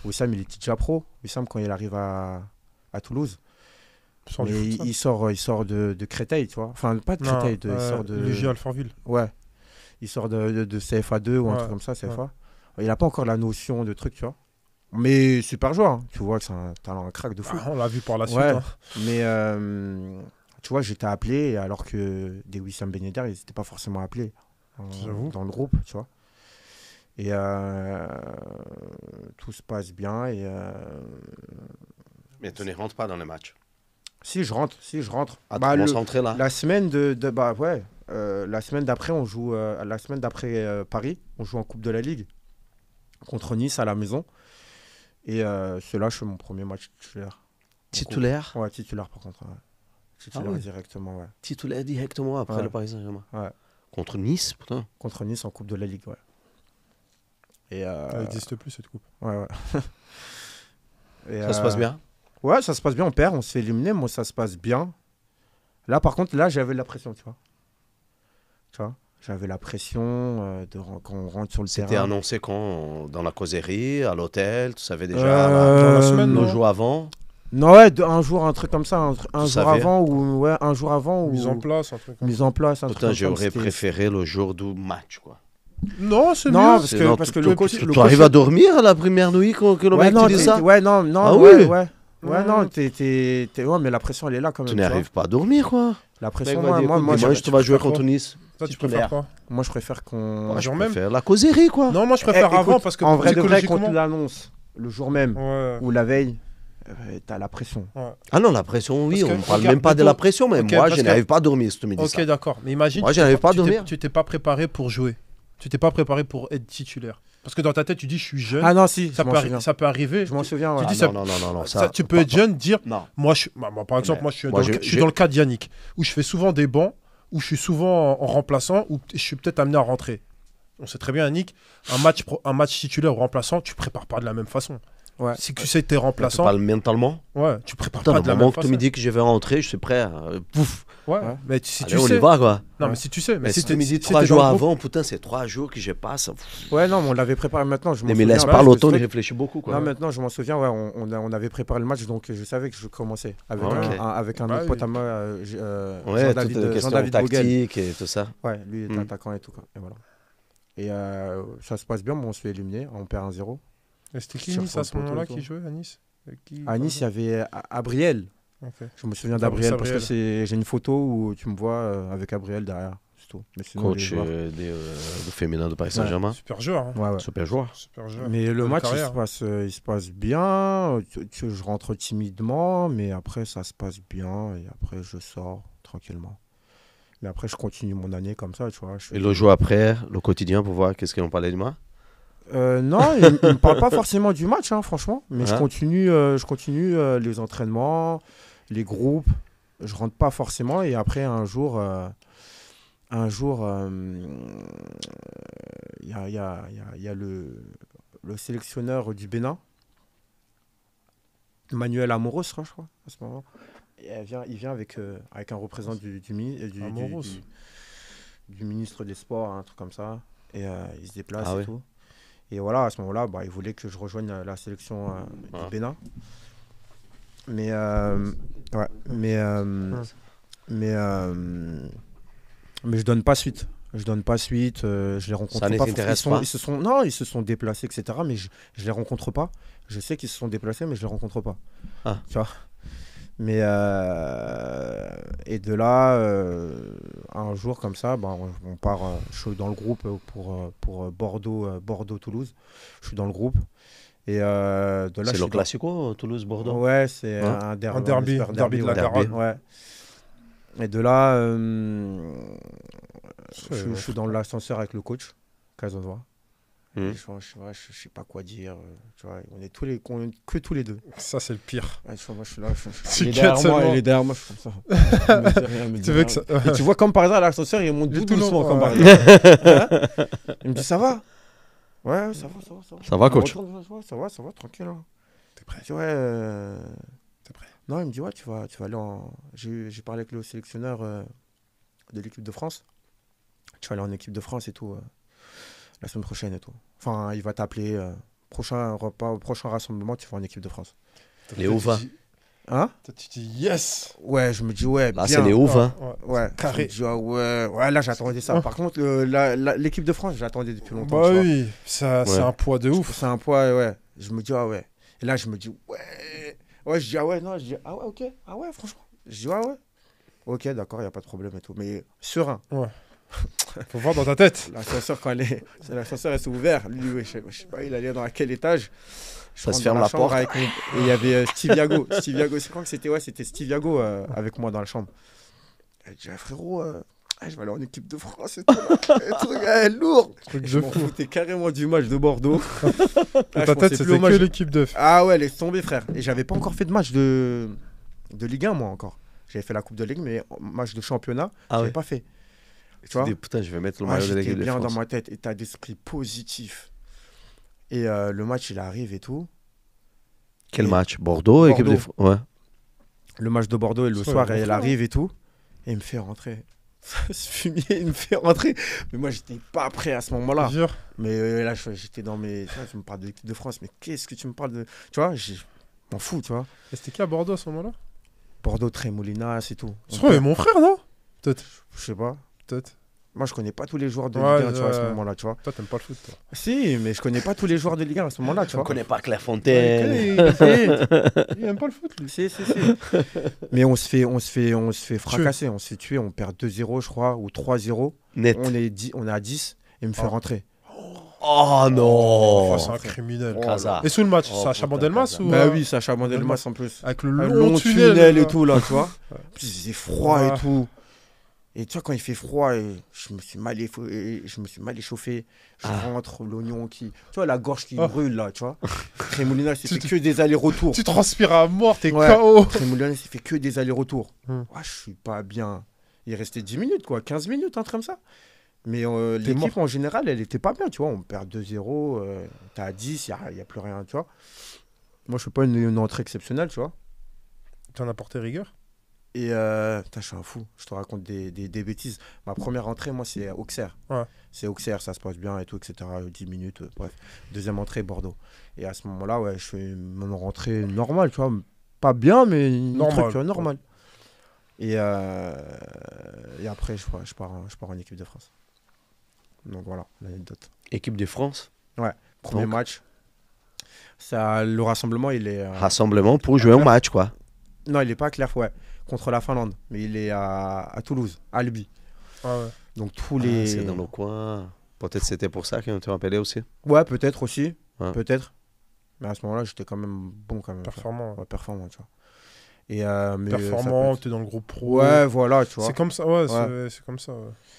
S2: Wissam, il était déjà pro. Wissam, quand il arrive à Toulouse,
S3: Sort du
S2: Mais
S3: futsal.
S2: il sort de Créteil, tu vois. Enfin, pas de
S3: Non,
S2: Créteil, il sort de.
S3: L'UJ Alfortville.
S2: Ouais. Il sort de CFA2 ou un
S3: Ouais,
S2: truc comme ça, CFA. Il n'a pas encore la notion de truc, tu vois. Mais super joueur, hein. Tu vois que c'est un talent, un crack de fou.
S3: Ah, on l'a vu par la suite.
S2: Ouais.
S3: Hein.
S2: Mais tu vois, j'étais appelé alors que des Wissam Ben Yedder, ils n'étaient pas forcément appelés
S3: J'avoue.
S2: dans le groupe, tu vois. Et tout se passe bien. Et
S1: Mais tu ne rentres pas dans les matchs.
S2: si je rentre.
S1: Ah, tu
S2: Bah,
S1: commences à rentrer là.
S2: la semaine la semaine d'après, on joue la semaine d'après Paris, on joue en Coupe de la Ligue contre Nice à la maison. Et c'est là je fais mon premier match titulaire.
S1: Titulaire.
S2: Ouais, titulaire par contre. Ouais. Titulaire
S1: Ah ouais.
S2: directement, ouais.
S1: Titulaire directement après
S2: Ouais.
S1: le Paris Saint-Germain.
S2: Ouais.
S1: Contre Nice, putain.
S2: Contre Nice en Coupe de la Ligue, ouais. Et
S3: Elle n'existe plus cette coupe.
S2: ouais. Et,
S1: Ça se passe bien.
S2: Ouais, ça se passe bien, on perd, on se fait éliminer, moi ça se passe bien. Là par contre, là j'avais la pression, tu vois. J'avais la pression quand on rentre sur le
S1: C'était
S2: terrain.
S1: annoncé quand dans la causerie, à l'hôtel, tu savais déjà
S3: dans la semaine,
S1: le
S3: non
S1: jour avant.
S2: Non, ouais, un jour, un truc comme ça, un jour
S1: savais.
S2: avant ou ouais, un jour avant ou
S3: Mise en place, un truc comme ça.
S2: mise en place, un truc
S1: Putain,
S2: comme ça,
S1: j'aurais
S2: c'était-
S1: préféré le jour du match, quoi.
S3: Non, c'est
S2: Non,
S3: mieux.
S2: parce
S1: C'est-
S2: que,
S1: non,
S2: parce
S1: tu-
S2: que
S1: tu-
S2: le coach,
S1: Tu
S2: le
S1: arrives
S2: coach-
S1: à dormir la première nuit que le
S2: ouais,
S1: mec
S2: non,
S1: te dit ça.
S2: ouais, non,
S1: Ah
S2: ouais,
S1: oui.
S2: ouais. Ouais,
S3: Ouais.
S2: non, ouais, mais la pression elle est là quand même.
S1: Tu
S2: tu vois.
S1: n'arrives pas à dormir, quoi.
S2: La
S1: Mec
S2: pression,
S1: m'a dit, écoute,
S2: moi,
S1: dimanche, tu vas jouer contre Nice.
S3: Toi, tu
S1: Titulaire.
S3: préfères quoi
S2: moi, je préfère qu'on.
S1: Moi, je
S3: jour même.
S1: préfère la causerie, quoi.
S3: Non, moi je préfère
S2: Eh,
S3: avant
S2: écoute,
S3: parce que
S2: en vrai de vrai, quand
S3: psychologiquement.
S2: tu l'annonces le jour même
S3: Ouais.
S2: ou la veille, t'as la pression.
S1: Ah non, la pression, oui,
S3: Parce
S1: on
S3: que,
S1: ne parle
S3: regarde,
S1: même pas de
S3: plutôt-
S1: la pression, mais
S3: Ok,
S1: moi,
S3: parce
S1: je
S3: que-
S1: n'arrive pas à dormir si tu me dis
S3: Ok,
S1: ça.
S3: d'accord. Mais imagine,
S1: Moi, j'arrive pas à
S3: tu t'es-
S1: dormir.
S3: tu t'es pas préparé pour jouer. Tu t'es pas préparé pour être titulaire. Parce que dans ta tête, tu dis je suis jeune.
S2: Ah non, si,
S3: ça,
S2: je m'en
S3: peut
S2: souviens.
S3: ça peut arriver.
S2: Je m'en souviens, ouais.
S3: tu dis
S1: Ah
S3: ça-
S1: non, non,
S3: Ça, tu peux être jeune, dire
S1: Non.
S3: moi, par exemple,
S1: Mais
S3: moi, je suis,
S1: moi,
S3: dans, le,
S1: je-
S3: je suis
S1: je-
S3: dans le cas d'Yannick, où je fais souvent des bancs, où je suis souvent en remplaçant, où je suis peut-être amené à rentrer. On sait très bien, Yannick, un match titulaire ou remplaçant, tu prépares pas de la même façon.
S2: Ouais.
S3: Si tu sais que t'es
S1: Tu
S3: remplaçant,
S1: parles mentalement.
S3: ouais, tu prépares
S1: Putain,
S3: pas
S1: le
S3: de la
S1: moment
S3: même
S1: que tu
S3: façon.
S1: me dis que je vais rentrer, je suis prêt. Pouf.
S3: Ouais,
S2: Ouais.
S3: mais si
S1: Allez,
S3: tu
S1: on
S3: sais.
S1: y va, quoi.
S3: Non,
S2: Ouais.
S3: mais si tu sais.
S1: Mais si tu
S3: t'es-
S1: me dis
S3: si
S1: 3
S3: t'es
S1: jours
S3: dans le groupe-
S1: avant, putain, c'est 3 jours que je passe.
S2: Ouais, non, mais on l'avait préparé maintenant. Je m'en
S1: Mais
S2: souviens.
S1: laisse
S2: Ouais,
S1: pas
S2: parce
S1: le
S2: que
S1: temps
S2: c'est
S1: de
S2: vrai que-
S1: réfléchir beaucoup, quoi.
S2: Non, maintenant, je m'en souviens, ouais, on avait préparé le match, donc je savais que je commençais avec
S1: Ok.
S2: avec un
S3: Bah
S2: autre
S3: oui.
S2: pote à moi,
S1: Ouais,
S2: Jean-David
S1: toute question
S2: Jean-David Vogel.
S1: tactique et tout ça.
S2: Ouais, lui est
S1: Mm.
S2: attaquant et tout, quoi. Et voilà. Et ça se passe bien, mais on se fait éliminer, on perd 1-0.
S3: Et c'était qui
S2: Tire
S3: Nice
S2: sur
S3: à
S2: le
S3: ce
S2: poteau
S3: moment-là
S2: et tout.
S3: qui jouait à Nice
S2: À Nice, il y avait Abriel.
S3: Ok.
S2: Je me souviens
S3: Fabrice
S2: d'Abriel parce que
S3: Abriel.
S2: j'ai une photo où tu me vois avec Abriel derrière. C'est tout. Mais sinon, les
S1: Coach
S2: joueurs-
S1: du féminin de Paris Saint-Germain.
S3: Super joueur. Hein.
S2: Ouais, ouais.
S1: Super joueur.
S3: Super joueur.
S2: Mais le
S3: Bonne
S2: match,
S3: carrière.
S2: il se passe bien. Je rentre timidement, mais après, ça se passe bien. Et après, je sors tranquillement. Mais après, je continue mon année comme ça, tu vois.
S1: Et le jour après, le quotidien, pour voir qu'est-ce qu'ils ont parlé de moi.
S2: Non, il ne me parle pas forcément du match, hein, franchement. Mais
S1: Hein
S2: je continue les entraînements, les groupes. Je rentre pas forcément. Et après, un jour, il y a le sélectionneur du Bénin, Manuel Amoros, je crois, à ce moment. Et il vient avec un représentant
S3: Amoros.
S2: du ministre des Sports, un truc comme ça. Et il se déplace
S1: Ah
S2: et
S1: ouais.
S2: tout. Et voilà, à ce moment-là, il voulait que je rejoigne la sélection
S1: Ah.
S2: du Bénin. Mais, ouais, mais je donne pas suite. Je donne pas suite. Je les rencontre
S1: Ça ne
S2: pas.
S1: t'intéresse pas.
S2: Non, ils se sont déplacés, etc. Mais je les rencontre pas. Je sais qu'ils se sont déplacés, mais je les rencontre pas.
S1: Ah.
S2: Tu vois. Mais et de là, un jour comme ça, on part. Je suis dans le groupe pour Bordeaux-Toulouse. Je suis dans le groupe. Et de là, je
S1: C'est
S2: suis
S1: le classico, Toulouse-Bordeaux.
S2: Ouais, c'est
S1: Hein
S2: un derby.
S3: Un derby,
S2: super
S3: derby de la
S2: ouais.
S3: Garonne.
S2: Ouais. Et de là,
S3: C'est-
S2: je suis dans l'ascenseur avec le coach, Casanova.
S1: Hmm.
S2: Et je sais pas quoi dire. Tu vois, on est que tous les deux.
S3: Ça, c'est le pire.
S2: Ouais, moi, je suis là.
S3: Tu
S2: il est
S3: quittes
S2: derrière moi,
S3: seulement.
S2: il est derrière moi, je suis comme ça. Il me dit rien, il me dit
S3: Tu veux que
S2: rien.
S3: ça.
S2: Et tu vois, comme par hasard, l'ascenseur, il monte
S3: Il est
S2: tout
S3: tout long,
S2: doucement, comme par
S3: ouais.
S2: hasard. Hein Il me dit, ça va? Ouais, ça va.
S1: Ça va, coach?
S2: Ça va, tranquille. Hein.
S3: T'es prêt?
S2: Je dis, ouais.
S3: T'es prêt?
S2: Non, il me dit, ouais, tu vas aller en. J'ai parlé avec le sélectionneur de l'équipe de France. Tu vas aller en équipe de France et tout, la semaine prochaine et tout. Enfin, il va t'appeler. Prochain repas, prochain rassemblement, tu vas en équipe de France.
S1: Et où va?
S2: Hein?
S3: Toi, tu dis yes.
S2: Ouais, je me dis, ouais,
S1: Là,
S2: bien.
S1: c'est les ouf, hein.
S2: Ouais,
S3: Carré.
S2: je me dis, ah ouais, là, j'attendais ça. Par contre, l'équipe de France, j'attendais depuis longtemps.
S3: Bah
S2: tu vois.
S3: oui, ça, c'est
S1: Ouais.
S3: un poids de ouf.
S2: C'est un poids, ouais. Je me dis, ah ouais. Et là, je me dis, ouais. Ouais, je dis, ah ouais, non, je dis, ah ouais, ok. Ah ouais, franchement. Je dis, ah ouais. Ok, d'accord, il n'y a pas de problème et tout. Mais serein.
S3: Faut voir dans ta tête.
S2: L'ascenseur, l'ascenseur s'est ouvert. Lui, ouais, je sais pas, il allait dans quel étage. Je
S1: Ça se
S2: rentre
S1: ferme
S2: dans
S1: la
S2: chambre
S1: porte.
S2: avec et il y avait Steve Yago. Steve Yago, je crois que c'était Steve Yago avec moi dans la chambre. Elle dit, ah, frérot, je vais aller en équipe de France et tout. Et tout lourd.
S3: Truc
S2: Et je
S3: de
S2: m'en
S3: fou.
S2: foutais carrément du match de Bordeaux.
S3: Dans ta tête, c'était que l'équipe de.
S2: Ah ouais, laisse tomber, frère. Et j'avais pas encore fait de match de Ligue 1, moi, encore. J'avais fait la Coupe de Ligue, mais match de championnat,
S1: Ah
S2: j'avais
S1: ouais.
S2: pas fait. Tu
S1: Tu
S2: vois,
S1: dis, putain, je vais mettre le
S2: ouais,
S1: maillot de
S2: j'étais
S1: l'équipe de
S2: bien dans
S1: France.
S2: ma tête, état d'esprit positif. Et le match, il arrive et tout.
S1: Quel
S2: Et-
S1: match? Bordeaux, équipe de
S2: Bordeaux.
S1: France. Ouais.
S2: Le match de Bordeaux, et le
S3: Ouais,
S2: soir,
S3: bon
S2: elle
S3: frère,
S2: arrive et tout. Et il me fait rentrer. Ce fumier, il me fait rentrer. Mais moi, j'étais pas prêt à ce moment-là.
S3: Jure.
S2: Mais là, j'étais dans mes. Tu vois, tu me parles de l'équipe de France, mais qu'est-ce que tu me parles de. Tu vois, je m'en fous, tu vois.
S3: Et c'était qui à Bordeaux à ce moment-là?
S2: Bordeaux, Trémoulinas et tout.
S3: Je crois que mon frère, non? Peut-être.
S2: Je sais pas.
S3: Peut-être.
S2: Moi, je connais pas tous les joueurs de
S3: Ouais,
S2: Ligue 1, tu vois, à ce
S3: ouais.
S2: moment-là, tu vois.
S3: Toi, t'aimes pas le foot, toi.
S2: Si, mais je connais pas tous les joueurs de Ligue 1 à ce moment-là, tu
S1: On
S2: vois.
S1: connaît pas
S3: Ouais,
S1: Clairefontaine.
S3: il aime pas le foot, lui.
S2: Si. Mais on se fait fracasser, on se fait tuer, on perd 2-0, je crois, ou 3-0.
S1: Net.
S2: On est à 10 et il me fait
S3: Oh.
S2: rentrer.
S1: Oh non.
S3: Oh, c'est un criminel.
S1: Casa.
S3: Et sous le match,
S1: Oh,
S3: c'est à
S1: putain,
S3: Chabandelmas
S1: Casa.
S3: ou
S2: Bah oui, Sacha Mandelmas en plus.
S3: Avec le
S2: Un
S3: long tunnel,
S2: et
S3: là.
S2: tout, là, tu vois.
S3: Ouais.
S2: En plus, il faisait froid
S3: Ouais.
S2: et tout. Et tu vois, quand il fait froid, je me suis mal échauffé. Je
S1: Ah.
S2: rentre, l'oignon qui. Tu vois, la gorge qui
S3: Oh.
S2: brûle, là, tu vois. Trémoulinas, il fait que des allers-retours.
S3: Tu transpires à mort, t'es
S2: Ouais.
S3: KO.
S2: Trémoulinas, il fait que des allers-retours.
S3: Hmm.
S2: Ouais, je suis pas bien. Il restait 10 minutes, quoi, 15 minutes, un truc comme ça. Mais
S3: T'es
S2: l'équipe,
S3: mort.
S2: en général, elle était pas bien, tu vois. On perd 2-0, t'es à 10, il n'y a plus rien, tu vois. Moi, je fais pas une entrée exceptionnelle, tu vois.
S3: T'en as porté rigueur?
S2: Et putain, je suis un fou, je te raconte des bêtises. Ma première entrée, moi, c'est Auxerre.
S3: Ouais.
S2: C'est Auxerre, ça se passe bien et tout, etc. 10 minutes, bref. Deuxième entrée, Bordeaux. Et à ce moment-là, ouais, je fais mon rentrée normale, tu vois. Pas bien, mais
S3: Normal.
S2: truc normal. Et après, je pars en équipe de France. Donc voilà, l'anecdote.
S1: Équipe de France.
S2: Premier
S1: Donc.
S2: match. Ça, le rassemblement, il est.
S1: Rassemblement pour jouer un match, quoi.
S2: Non, il est pas à Clairefontaine, ouais, contre la Finlande. Mais il est à Toulouse, à Albi.
S3: Ah ouais.
S2: Donc tous
S1: Ah,
S2: les.
S1: c'est dans le coin. Peut-être c'était pour ça qu'on te rappelait aussi.
S2: Ouais, peut-être aussi.
S1: Ouais.
S2: Peut-être. Mais à ce moment-là, j'étais quand même bon, quand même.
S3: Performant.
S2: Ouais, performant, tu vois. Et, mais,
S3: Performant,
S2: ça peut
S3: t'es dans le groupe
S2: être-
S3: pro.
S2: Ouais, voilà, tu vois.
S3: C'est comme ça, ouais,
S2: Ouais.
S3: c'est comme ça.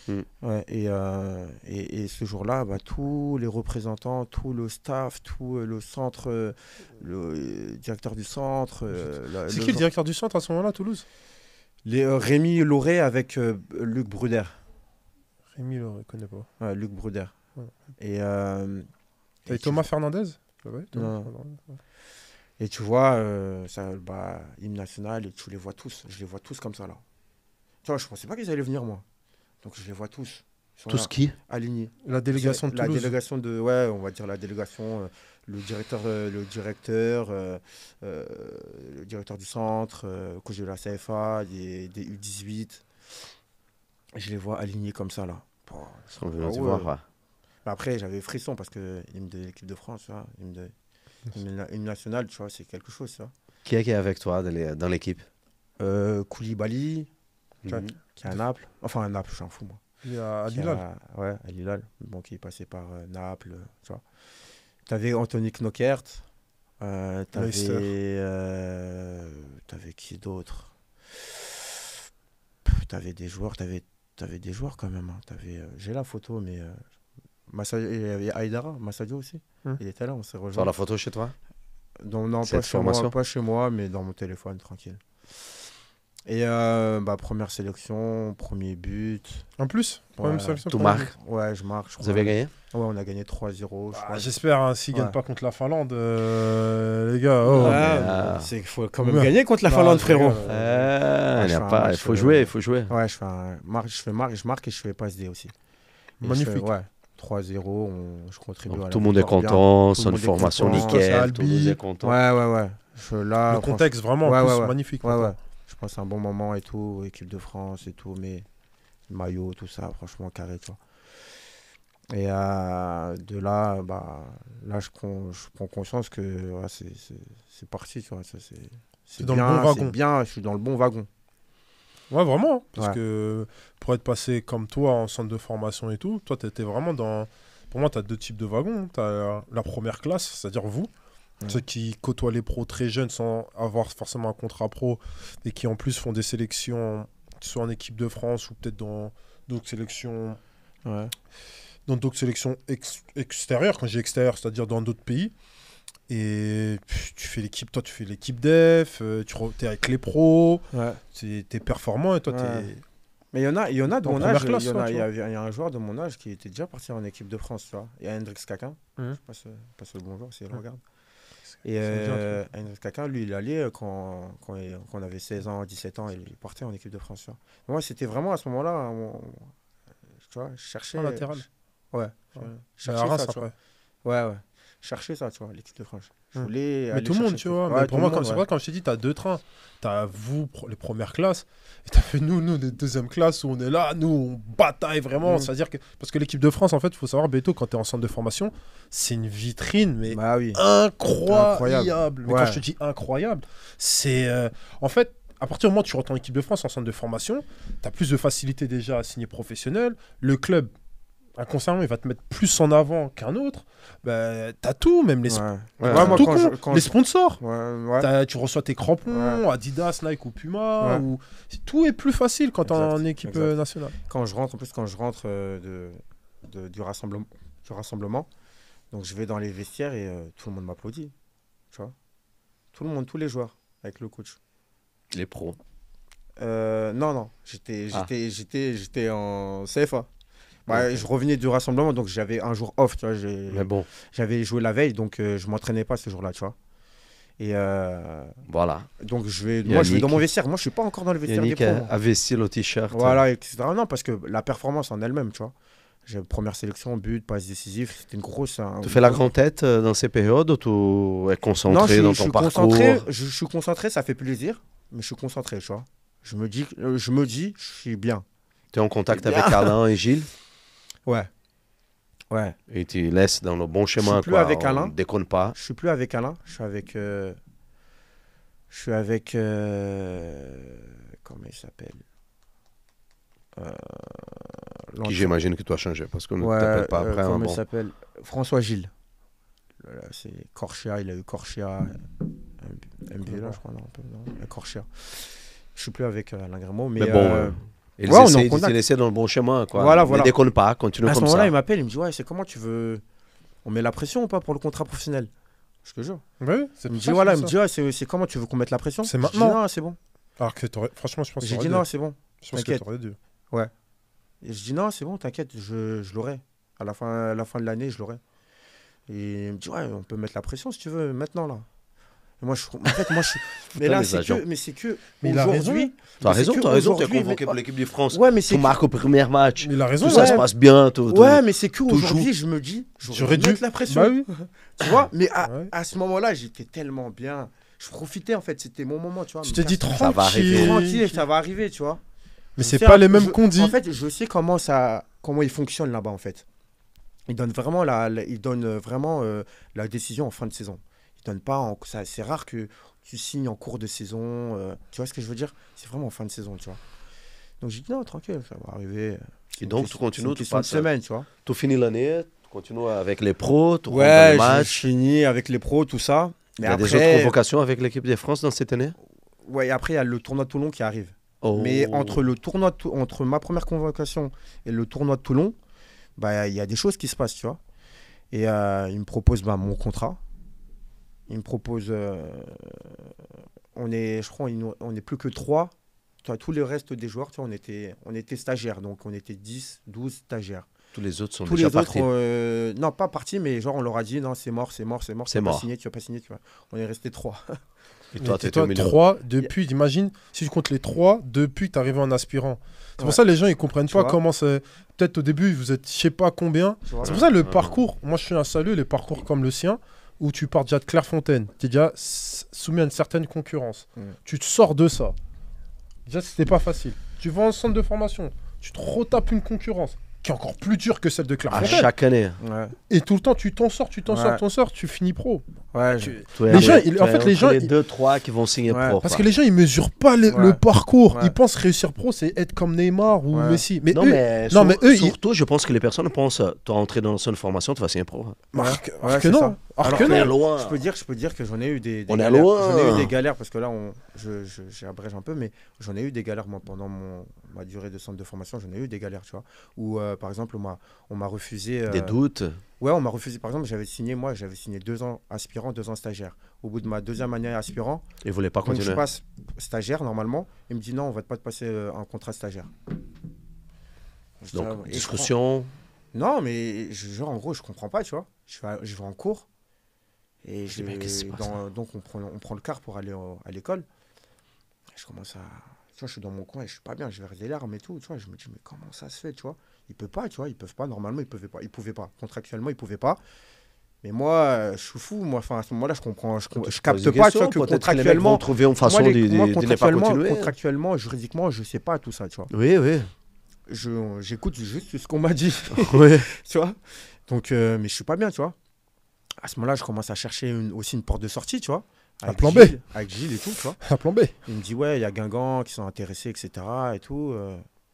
S3: Ouais.
S2: Ouais, et ce jour-là, bah, tous les représentants, tout le staff, tout le centre, le directeur du centre.
S3: C'est qui le directeur du centre à ce moment-là, à Toulouse?
S2: Rémi Lauré avec Luc Bruder.
S3: Rémi, je ne connais pas.
S2: Ouais, Luc Bruder.
S3: Ouais.
S2: Et,
S3: T'avais
S2: et tu-
S3: Thomas Fernandez? Ouais,
S2: Non.
S3: Fernandez, ouais.
S2: Et tu vois, ça, bah, hymne national, et tu les vois tous. Je les vois tous comme ça, là. Tu vois, je pensais pas qu'ils allaient venir, moi. Donc je les vois tous. Ils sont
S1: Tout
S2: là,
S1: ce qui.
S2: alignés.
S3: La délégation de
S2: La
S3: Toulouse.
S2: délégation de, ouais, on va dire la délégation, le directeur du centre, coach de la CFA, des U18. Je les vois alignés comme ça, là. Bon,
S1: Ils sont venus
S2: Ah
S1: te
S2: ouais.
S1: voir. Ouais.
S2: après, j'avais frisson parce que hymne de l'équipe de France, tu vois, hymne national, tu vois, c'est quelque chose, ça.
S1: Qui est avec toi dans l'équipe?
S2: Koulibaly,
S3: Ouais.
S1: Mhm.
S2: qui est à Naples. Enfin, à Naples, je suis un fou, moi.
S3: Il est à
S2: Qui est
S3: Lille.
S2: Ouais, à Lille. Bon, qui est passé par Naples, tu vois. T'avais Anthony Knockert. T'avais qui d'autre? T'avais des joueurs, t'avais des joueurs quand même. Hein. J'ai la photo, mais il y avait Aïdara, Massadio aussi. Il était là, on s'est
S1: Faire
S2: rejoint.
S1: la photo chez toi?
S2: Non,
S1: Cette formation?
S2: pas chez moi, mais dans mon téléphone, tranquille. Et première sélection, premier but.
S3: En plus,
S2: Ouais,
S3: sélection,
S1: tout
S3: première.
S1: marque.
S2: Ouais, je marque. Je
S1: Vous
S2: crois.
S1: avez gagné?
S2: Ouais, on a gagné 3-0. je
S3: Ah,
S2: crois.
S3: j'espère, hein, s'ils gagnent
S2: Ouais.
S3: pas contre la Finlande, les gars. Oh.
S2: Ouais,
S1: mais,
S2: il faut quand même
S3: Ouais.
S2: gagner contre la
S3: Non,
S2: Finlande,
S3: je
S2: frérot.
S3: rigole.
S1: Il
S2: je fais un
S1: pas. Il
S2: match,
S1: faut jouer, il faut jouer.
S2: Ouais, je marque et je fais passe D aussi. Et
S3: Magnifique.
S2: ouais. 3-0, je contribue
S1: Donc,
S2: à la
S1: tout le monde est
S2: victoire bien.
S1: content,
S2: Tout le
S1: son
S2: monde est
S1: formation
S2: content.
S3: C'est
S1: nickel,
S3: Albi.
S1: tout le monde est content.
S2: Ouais. Là,
S3: Le contexte vraiment
S2: Ouais,
S3: en plus
S2: ouais, ouais.
S3: magnifique.
S2: Ouais,
S3: pourtant.
S2: ouais. Je pense un bon moment et tout, équipe de France et tout, mais maillot, tout ça, franchement carré, tu vois. Et de là, là je prends conscience que ouais, c'est parti, tu vois. C'est
S3: dans le
S2: bien,
S3: bon wagon.
S2: c'est bien, je suis dans le bon wagon.
S3: Ouais, vraiment. Hein, parce
S2: Ouais.
S3: que pour être passé comme toi en centre de formation et tout, toi, tu étais vraiment dans. Pour moi, tu as deux types de wagons. Tu as la première classe, c'est-à-dire vous, ceux qui côtoient les pros très jeunes sans avoir forcément un contrat pro et qui en plus font des sélections, soit en équipe de France ou peut-être dans d'autres sélections,
S2: Ouais.
S3: extérieures. Quand j'ai extérieures, c'est-à-dire dans d'autres pays. Et tu fais l'équipe, toi, tu fais l'équipe def, tu es avec les pros,
S2: Ouais.
S3: t'es performant et toi,
S2: Ouais.
S3: t'es.
S2: Mais il y en a de
S3: En
S2: mon
S3: première
S2: âge,
S3: classe,
S2: il y
S3: toi, tu
S2: a un joueur de mon âge qui était déjà parti en équipe de France, tu vois. Il y a Hendrix Caquin,
S3: Mhm.
S2: je passe le bonjour si elle
S3: Ouais.
S2: regarde. Et
S3: Ça me dit un truc.
S2: Hendrix Caquin, lui, il allait quand on avait 16 ans, 17 ans, il partait en équipe de France, tu vois. Moi, c'était vraiment à ce moment-là, tu vois, je cherchais...
S3: En latéral.
S2: Ouais,
S3: Ouais.
S2: je
S3: Mais à
S2: cherchais
S3: Reims,
S2: ça, tu vois.
S3: après.
S2: Ouais. Chercher ça, tu vois, l'équipe de France. Je
S3: Hmm.
S2: voulais
S3: Mais
S2: aller
S3: tout le monde,
S2: chercher
S3: tu
S2: ça.
S3: vois.
S2: Ouais,
S3: Mais
S2: tout
S3: pour
S2: le
S3: moi,
S2: monde,
S3: c'est
S2: ouais.
S3: vrai, comme je t'ai dit, t'as deux trains. T'as vous, les premières classes, et t'as fait nous, les deuxièmes classes où on est là, nous, on bataille vraiment.
S2: Mm.
S3: C'est-à-dire que. Parce que l'équipe de France, en fait, il faut savoir, Beto, quand t'es en centre de formation, c'est une vitrine, mais
S2: Bah oui.
S3: incroyable. Mais
S2: Ouais.
S3: quand je te dis incroyable, c'est. En fait. À partir du moment où tu rentres en équipe de France en centre de formation, tu as plus de facilité déjà à signer professionnel. Le club, inconsciemment, il va te mettre plus en avant qu'un autre. Bah, tu as tout, même les,
S2: Ouais.
S1: Ouais,
S2: moi,
S3: tout
S2: quand
S3: con,
S2: quand
S3: les sponsors.
S2: Ouais.
S3: Tu reçois tes crampons, Adidas, Nike ou Puma.
S2: Ouais.
S3: Tout est plus facile quand tu es
S2: Exact,
S3: en équipe
S2: exact.
S3: nationale.
S2: Quand je rentre du rassemblement, donc je vais dans les vestiaires et tout le monde m'applaudit. Tu vois. Tout le monde, tous les joueurs, avec le coach.
S1: Les pros.
S2: Non, j'étais en CFA. Bah,
S1: Ok.
S2: je revenais du rassemblement, donc j'avais un jour off, tu vois.
S1: Mais bon,
S2: J'avais joué la veille, donc je m'entraînais pas ce jour-là, tu vois. Et
S1: voilà.
S2: donc je vais dans mon vestiaire. Moi, je suis pas encore dans le vestiaire
S1: Yannick
S2: des pros.
S1: a vesti le t-shirt.
S2: Voilà, etc. Non, parce que la performance en elle-même, tu vois. J'ai première sélection, but, passe décisif, c'était une grosse.
S1: Tu fais la grande tête dans ces périodes ou tu es concentré
S2: Non, je
S1: dans
S2: suis
S1: ton parcours?
S2: concentré. Je suis concentré, ça fait plaisir, mais je suis concentré, tu vois. Je me dis, je suis bien.
S1: Tu es en contact
S2: Bien.
S1: avec Alain et Gilles
S2: Ouais.
S1: et tu laisses dans le bon chemin.
S2: suis plus
S1: Quoi.
S2: avec
S1: On
S2: Alain.
S1: déconne pas.
S2: Je suis plus avec Alain, je suis avec comment il s'appelle
S1: Qui j'imagine que tu as changé parce qu'on ne
S2: Ouais,
S1: t'appelle pas après.
S2: comment
S1: hein,
S2: il
S1: bon.
S2: s'appelle François Gilles. Là, c'est Corchia, il a eu Corchia. MB là, je crois, non, Corchia. Je suis plus avec Alain Grimaud, mais
S1: Mais bon, ils
S2: ouais, on est en
S1: essayent de te
S2: contact.
S1: laisser dans le bon chemin. Quoi.
S2: Voilà,
S1: Ne
S2: voilà.
S1: déconne pas, continue
S2: à ce
S1: comme
S2: moment-là,
S1: ça.
S2: il m'appelle, il me dit ouais, c'est comment tu veux. On met la pression ou pas pour le contrat professionnel? Je te jure.
S3: Ouais, c'est
S2: Il me
S3: pour
S2: dit
S3: ça que
S2: voilà,
S3: je
S2: il me
S3: dis
S2: dit ouais, c'est comment tu veux qu'on mette la pression?
S3: C'est
S2: Je dis,
S3: maintenant.
S2: non, c'est bon.
S3: ça. Alors que franchement, je pense que
S2: J'ai
S3: t'aurais
S2: dit
S3: dû.
S2: non, c'est bon.
S3: Je pense que
S2: t'inquiète.
S3: t'aurais dû.
S2: Et je dis non, c'est bon, t'inquiète, je l'aurai. À la fin de l'année, je l'aurai. Et il me dit ouais, on peut mettre la pression si tu veux maintenant là. Et moi, moi, je suis. Mais là,
S1: les agents.
S2: c'est que
S3: Mais il a
S2: aujourd'hui.
S1: Tu as
S2: mais c'est
S1: raison,
S2: que
S1: tu as raison. Tu es
S2: aujourd'hui,
S1: convoqué
S2: mais-
S1: pour l'équipe de France.
S2: Ouais, mais c'est
S1: Tu marques au premier match.
S3: Il a raison.
S1: Tout ça
S3: ouais.
S1: se passe bien.
S2: Ouais, mais c'est que
S1: tout
S2: aujourd'hui, je me dis,
S3: J'aurais
S2: j'aurais dû
S3: dû.
S2: mettre la pression.
S3: Bah oui.
S2: Tu vois, mais
S3: Ouais.
S2: à ce moment-là, j'étais tellement bien. Je profitais en fait, c'était mon moment, tu vois.
S3: Tu
S2: me
S3: t'es dit
S2: casser-
S1: Ça va arriver.
S2: tranquille, ça va arriver, tu vois.
S3: Mais
S2: Je
S3: c'est
S2: sais
S3: pas
S2: un
S3: les
S2: peu-
S3: mêmes qu'on dit.
S2: En fait, je sais comment il fonctionne là-bas en fait. Il donne vraiment la décision en fin de saison. Il donne pas c'est rare que tu signes en cours de saison, tu vois ce que je veux dire? C'est vraiment en fin de saison, tu vois. Donc j'ai dit non, tranquille, ça va arriver.
S1: Et donc, tu continues,
S2: c'est une
S1: tu
S2: question de
S1: passes.
S2: semaine, tu vois.
S1: Tu finis l'année, tu continues avec les pros, tu rentres dans
S2: Ouais,
S1: les
S2: je
S1: matchs.
S2: finis avec les pros, tout ça.
S1: Il
S2: Mais
S1: y a
S2: après,
S1: des autres convocations avec l'équipe de France dans cette année?
S2: ouais, après il y a le tournoi de Toulon qui arrive.
S1: Oh.
S2: Mais entre ma première convocation et le tournoi de Toulon, bah il y a des choses qui se passent, tu vois. Et il me propose mon contrat. Il me propose, je crois, on est plus que 3. Tu vois, tous les restes des joueurs, tu vois, on était stagiaires, donc on était 10, 12 stagiaires.
S1: Tous les autres sont
S2: Tous
S1: déjà
S2: les autres,
S1: partis.
S2: non, pas partis, mais genre on leur a dit non, c'est mort,
S1: C'est
S2: tu vas
S1: mort.
S2: pas signer, tu vas pas signer, tu vois. On est resté 3.
S1: Et toi, tu
S3: Et
S1: étais au
S3: toi,
S1: milieu.
S3: 3 depuis, imagine, si tu comptes les 3 depuis que tu arrivé en aspirant. C'est
S2: Ouais.
S3: pour ça que les gens, ils comprennent
S2: Tu
S3: pas
S2: vois.
S3: comment c'est. Peut-être au début, vous êtes je sais pas combien.
S2: Tu vois.
S3: C'est pour ça le
S1: Ouais.
S3: parcours, moi je suis un salut, les parcours comme le sien, où tu pars déjà de Clairefontaine, tu es déjà soumis à une certaine concurrence. Tu te sors de ça. Déjà, c'était pas facile. Tu vas en centre de formation, tu te retapes une concurrence qui est encore plus dure que celle de
S1: À
S3: Clairefontaine.
S1: chaque année.
S2: Ouais.
S3: Et tout le temps, tu t'en sors, tu finis pro.
S2: Ouais,
S3: Les gens, en fait, les gens,
S1: les
S3: ils-
S1: 2-3 qui vont signer
S2: Ouais.
S1: pro.
S3: Parce
S1: quoi.
S3: que les gens, ils mesurent pas le
S2: Ouais.
S3: parcours.
S2: Ouais.
S3: Ils pensent réussir pro, c'est être comme Neymar ou
S2: Ouais.
S3: Messi. Mais
S1: Non,
S3: eux,
S1: mais,
S3: non, mais eux, ils-
S1: surtout, je pense que les personnes pensent toi, entrer dans une formation, tu vas signer pro. Hein.
S3: Marc,
S2: Ouais,
S3: alors que
S2: c'est
S3: non.
S2: ça.
S3: Alors
S2: Alors
S3: que
S2: que
S3: non.
S1: On est loin.
S2: Je peux dire que j'en ai eu des
S1: On est
S2: galères.
S1: loin.
S2: J'en ai eu des galères parce que là, j'abrège un peu, mais j'en ai eu des galères moi pendant ma durée de centre de formation. J'en ai eu des galères, tu vois. Où par exemple, on m'a refusé.
S1: Des doutes.
S2: Ouais, on m'a refusé. Par exemple, j'avais signé 2 ans aspirant, 2 ans stagiaire. Au bout de ma deuxième année aspirant,
S1: Ils ne voulaient pas
S2: donc je
S1: continuer.
S2: passe stagiaire normalement. Il me dit non, on va pas te passer un contrat stagiaire. Je dis, ah,
S1: Donc,
S2: et je
S1: discussion.
S2: Non, mais genre, en gros, je comprends pas, tu vois. Je vais en cours. Et
S1: Je dis, mais qu'est-ce qui se passe,
S2: donc, on prend le car pour aller à l'école. Et je commence à. Tu vois, je suis dans mon coin et je suis pas bien. Je verse des larmes et tout. Tu vois, je me dis, mais comment ça se fait, tu vois. Ils peuvent pas, tu vois. Ils peuvent pas. Normalement, ils pouvaient pas. Contractuellement, ils pouvaient pas. Mais moi, je suis fou. Moi, enfin, à ce moment-là, je comprends. Je capte pas, tu vois, que contractuellement.
S1: trouver une façon
S2: moi,
S1: de ne pas continuer.
S2: contractuellement, juridiquement, je sais pas tout ça, tu vois.
S1: Oui, oui.
S2: J'écoute juste ce qu'on m'a dit.
S1: oui.
S2: Tu vois. Donc, mais je suis pas bien, tu vois. À ce moment-là, je commence à chercher aussi une porte de sortie, tu vois.
S3: Un plan B.
S2: Avec Gilles et tout, tu vois.
S3: Un plan B.
S2: Il me dit, ouais, il y a Guingamp qui sont intéressés, etc. et tout.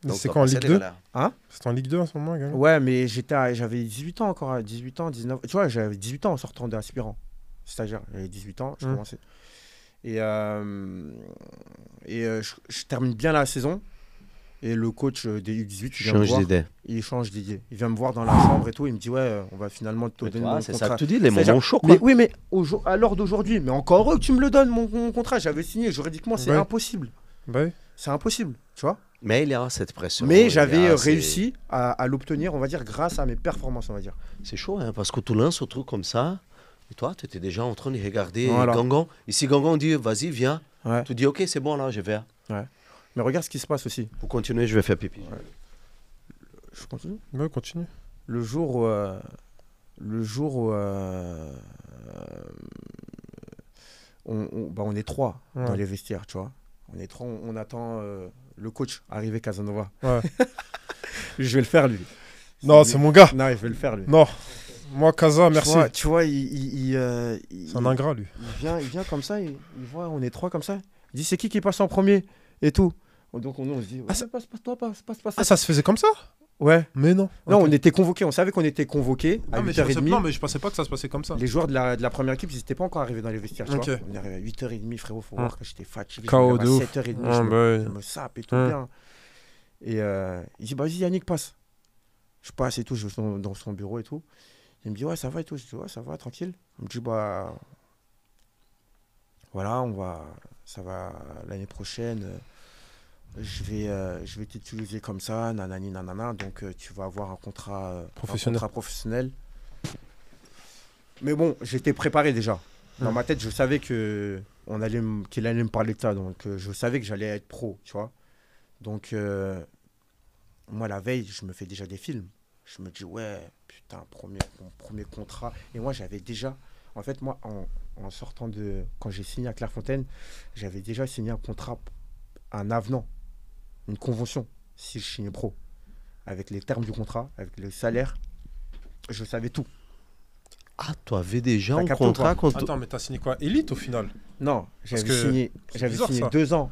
S1: Donc,
S3: C'est
S1: t'as
S3: quand en
S1: passé
S3: Ligue
S1: des
S3: 2
S1: galères.
S3: C'est en Ligue 2 en ce moment, également.
S2: Ouais, mais j'avais 18 ans encore, 18 ans, 19. Tu vois, j'avais 18 ans en sortant d'aspirant, stagiaire. J'avais 18 ans, je commençais. Et je termine bien la saison. Et le coach des U18, il vient me
S1: Change
S2: voir.
S1: d'idée.
S2: Il change d'idée. Il vient me voir dans la chambre et tout. Il me dit, ouais, on va finalement te
S1: Mais
S2: donner
S1: toi,
S2: mon
S1: c'est
S2: contrat.
S1: ça que tu dis, les
S2: C'est-à-dire-
S1: moments chauds.
S2: Mais
S1: quoi.
S2: oui, mais à l'heure d'aujourd'hui, mais encore heureux que tu me le donnes, mon contrat. J'avais signé juridiquement, c'est
S3: Ouais.
S2: impossible.
S3: Bah oui.
S2: C'est impossible, tu vois.
S1: Mais il y a cette pression.
S2: Mais
S1: il y
S2: j'avais
S1: a
S2: réussi à l'obtenir, on va dire, grâce à mes performances, on va dire.
S1: C'est chaud, hein, parce que tu lances un truc comme ça. Et toi, tu étais déjà en train de regarder
S2: Voilà.
S1: Guingamp. Ici, Guingamp dit, vas-y, viens.
S2: Ouais.
S1: Tu dis, ok, c'est bon, là, je vais.
S2: Mais regarde ce qui se passe aussi.
S1: Pour continuer, je vais faire pipi.
S2: Je continue.
S3: Ouais, continue.
S2: Le jour où, on est 3
S3: Ouais.
S2: dans les vestiaires, tu vois. On est 3, on attend le coach arriver Casanova.
S3: Ouais.
S2: Je vais le faire, lui.
S3: Non, c'est mon gars.
S2: Non, je vais le faire, lui.
S3: Non. Moi, Casa, merci.
S2: Tu vois,
S3: C'est un ingrat, lui.
S2: il vient comme ça, il voit, on est 3 comme ça. Il dit, c'est qui passe en premier et tout. Donc, on se dit,
S3: Ah,
S2: ouais, passe.
S3: Ah, ça se faisait comme ça?
S2: Ouais.
S3: Mais non.
S2: Non,
S3: Ok.
S2: on était convoqués. On savait qu'on était convoqués à
S3: Ah, mais je pensais...
S2: 8h30.
S3: Non, mais je pensais pas que ça se passait comme ça.
S2: Les joueurs de la première équipe, ils n'étaient pas encore arrivés dans les vestiaires. Tu
S3: Ok.
S2: vois. On est arrivé à 8h30, frérot. Faut voir que j'étais fatigué.
S3: KO
S2: Je me
S3: de
S2: lève à
S3: ouf.
S2: 7h30.
S3: Ah, bah
S2: je
S3: oui.
S2: me sape et tout
S3: Ouais.
S2: bien. Et il dit, bah, vas-y, Yannick, passe. Je passe et tout. Je vais dans son bureau et tout. Il me dit, ouais, ça va et tout. Je dis, ouais, ça va, tranquille. Il me dit, bah, voilà, ça va l'année prochaine. Je vais t'utiliser comme ça, nanani, nanana. Donc, tu vas avoir un contrat professionnel. Mais bon, j'étais préparé déjà. Dans ma tête, je savais qu'il allait me parler de ça. Donc, je savais que j'allais être pro, tu vois. Donc, moi, la veille, je me fais déjà des films. Je me dis, ouais, putain, mon premier contrat. Et moi, j'avais déjà... En fait, moi, en sortant de... Quand j'ai signé à Clairefontaine, j'avais déjà signé un contrat, un avenant, une convention, si je signais pro. Avec les termes du contrat, avec le salaire. Je savais tout.
S1: Ah, tu avais déjà
S2: T'as
S1: un
S2: capté ou
S1: contrat
S2: pas
S1: quand
S3: Attends, mais t'as signé quoi? Élite au final?
S2: Non,
S3: Parce
S2: j'avais
S3: que
S2: signé
S3: bizarre, ça.
S2: 2 ans,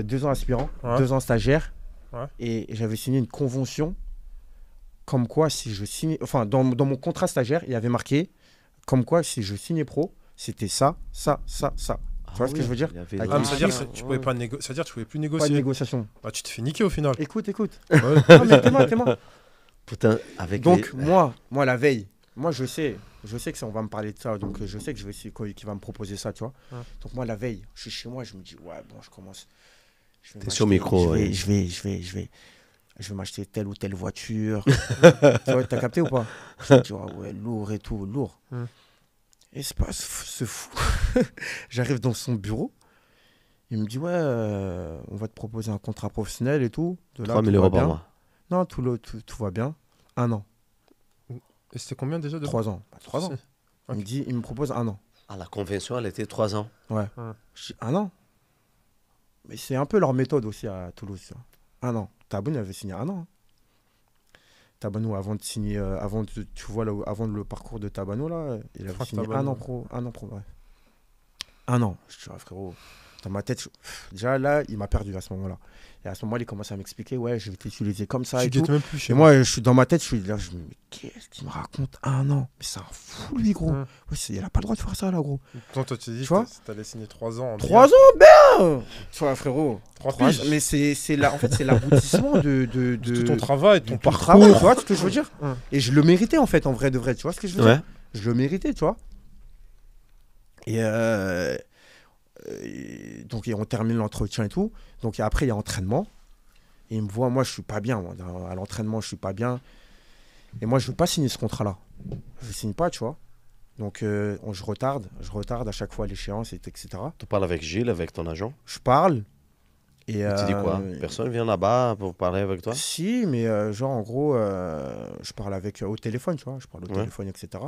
S2: 2 ans aspirant,
S3: Ouais.
S2: 2 ans stagiaire,
S3: Ouais.
S2: et j'avais signé une convention comme quoi si je signais, enfin dans mon contrat stagiaire, il y avait marqué comme quoi si je signais pro, c'était ça. Tu vois ce que je veux dire?
S3: Ah,
S2: Avec
S3: mais
S2: les
S3: c'est-à-dire
S2: chiffres.
S3: que tu pouvais pas c'est-à-dire que tu pouvais plus
S2: Pas de
S3: négocier.
S2: négociation.
S3: Bah, tu te fais niquer au final.
S2: Écoute.
S3: Ouais.
S2: Non, mais t'es-moi.
S1: Putain, avec
S2: Donc
S1: les...
S2: moi la veille, moi je sais que ça, on va me parler de ça, donc je sais que je vais essayer qu'il va me proposer ça, tu vois.
S3: Ouais.
S2: Donc moi la veille, je suis chez moi, je me dis ouais bon, je commence. Je vais
S1: T'es sur
S2: m'acheter-
S1: micro, ouais.
S2: Je vais m'acheter telle ou telle voiture. Tu vois, t'as capté ou pas? Je me dis ouais, lourd et tout, lourd.
S3: Ouais.
S2: Et c'est pas ce fou. J'arrive dans son bureau. Il me dit, ouais, on va te proposer un contrat professionnel et tout. De là,
S1: 3 000
S2: tout va
S1: euros par
S2: bien.
S1: mois.
S2: Non, tout va bien. 1 an.
S3: Et c'était combien déjà de
S2: 3 ans. 3 ans.
S3: C'est-
S2: Il me dit, il me propose 1 an.
S1: Ah, la convention, elle était 3 ans.
S2: Ouais. Je dis, 1 an. Mais c'est un peu leur méthode aussi à Toulouse. Tu vois. 1 an. Taboun avait signé 1 an. Hein. Tabanou, avant de signer, tu vois, là, avant le parcours de Tabanou, là, il avait
S3: Franck
S2: signé
S3: Tabanou.
S2: 1 an pro. 1 an pro, ouais. 1 an. Je dis, ah, frérot, dans ma tête, déjà là, il m'a perdu à ce moment-là. Et à ce moment-là, il commence à m'expliquer, ouais, je vais t'utiliser comme ça
S3: Tu
S2: et tout.
S3: guettes même plus chez
S2: Et moi, je suis dans ma tête, je suis là, je me dis, mais qu'est-ce qu'il me raconte 1 an? Mais c'est un fou, lui, gros.
S3: Hum.
S2: Ouais, il a pas le droit de faire ça, là, gros.
S3: Toi, tu t'es dit
S2: Tu vois
S3: que t'allais signer 3 ans.
S2: 3 ans, bien. Tu vois, frérot.
S3: 3
S2: Trois-
S3: piges.
S2: Mais c'est là, en fait, c'est l'aboutissement de
S3: Tout ton travail, ton
S2: ton
S3: parcours.
S2: travail, tu vois ce que je veux dire?
S3: Hum.
S2: Et je le méritais, en fait, en vrai de vrai, tu vois ce que je veux dire?
S1: Ouais.
S2: Je le méritais, tu vois. Et donc, on termine l'entretien et tout. Donc, après, il y a entraînement. Et il me voit, moi, je suis pas bien. Moi. À l'entraînement, je suis pas bien. Et moi, je veux pas signer ce contrat-là. Je ne signe pas, tu vois. Donc, je retarde à chaque fois l'échéance, etc.
S1: Tu parles avec Gilles, avec ton agent.
S2: Je parle. Et
S1: Tu dis quoi? Personne vient là-bas pour parler avec toi?
S2: Si, mais genre, en gros, je parle avec au téléphone, tu vois. Je parle au
S1: Ouais.
S2: téléphone, etc.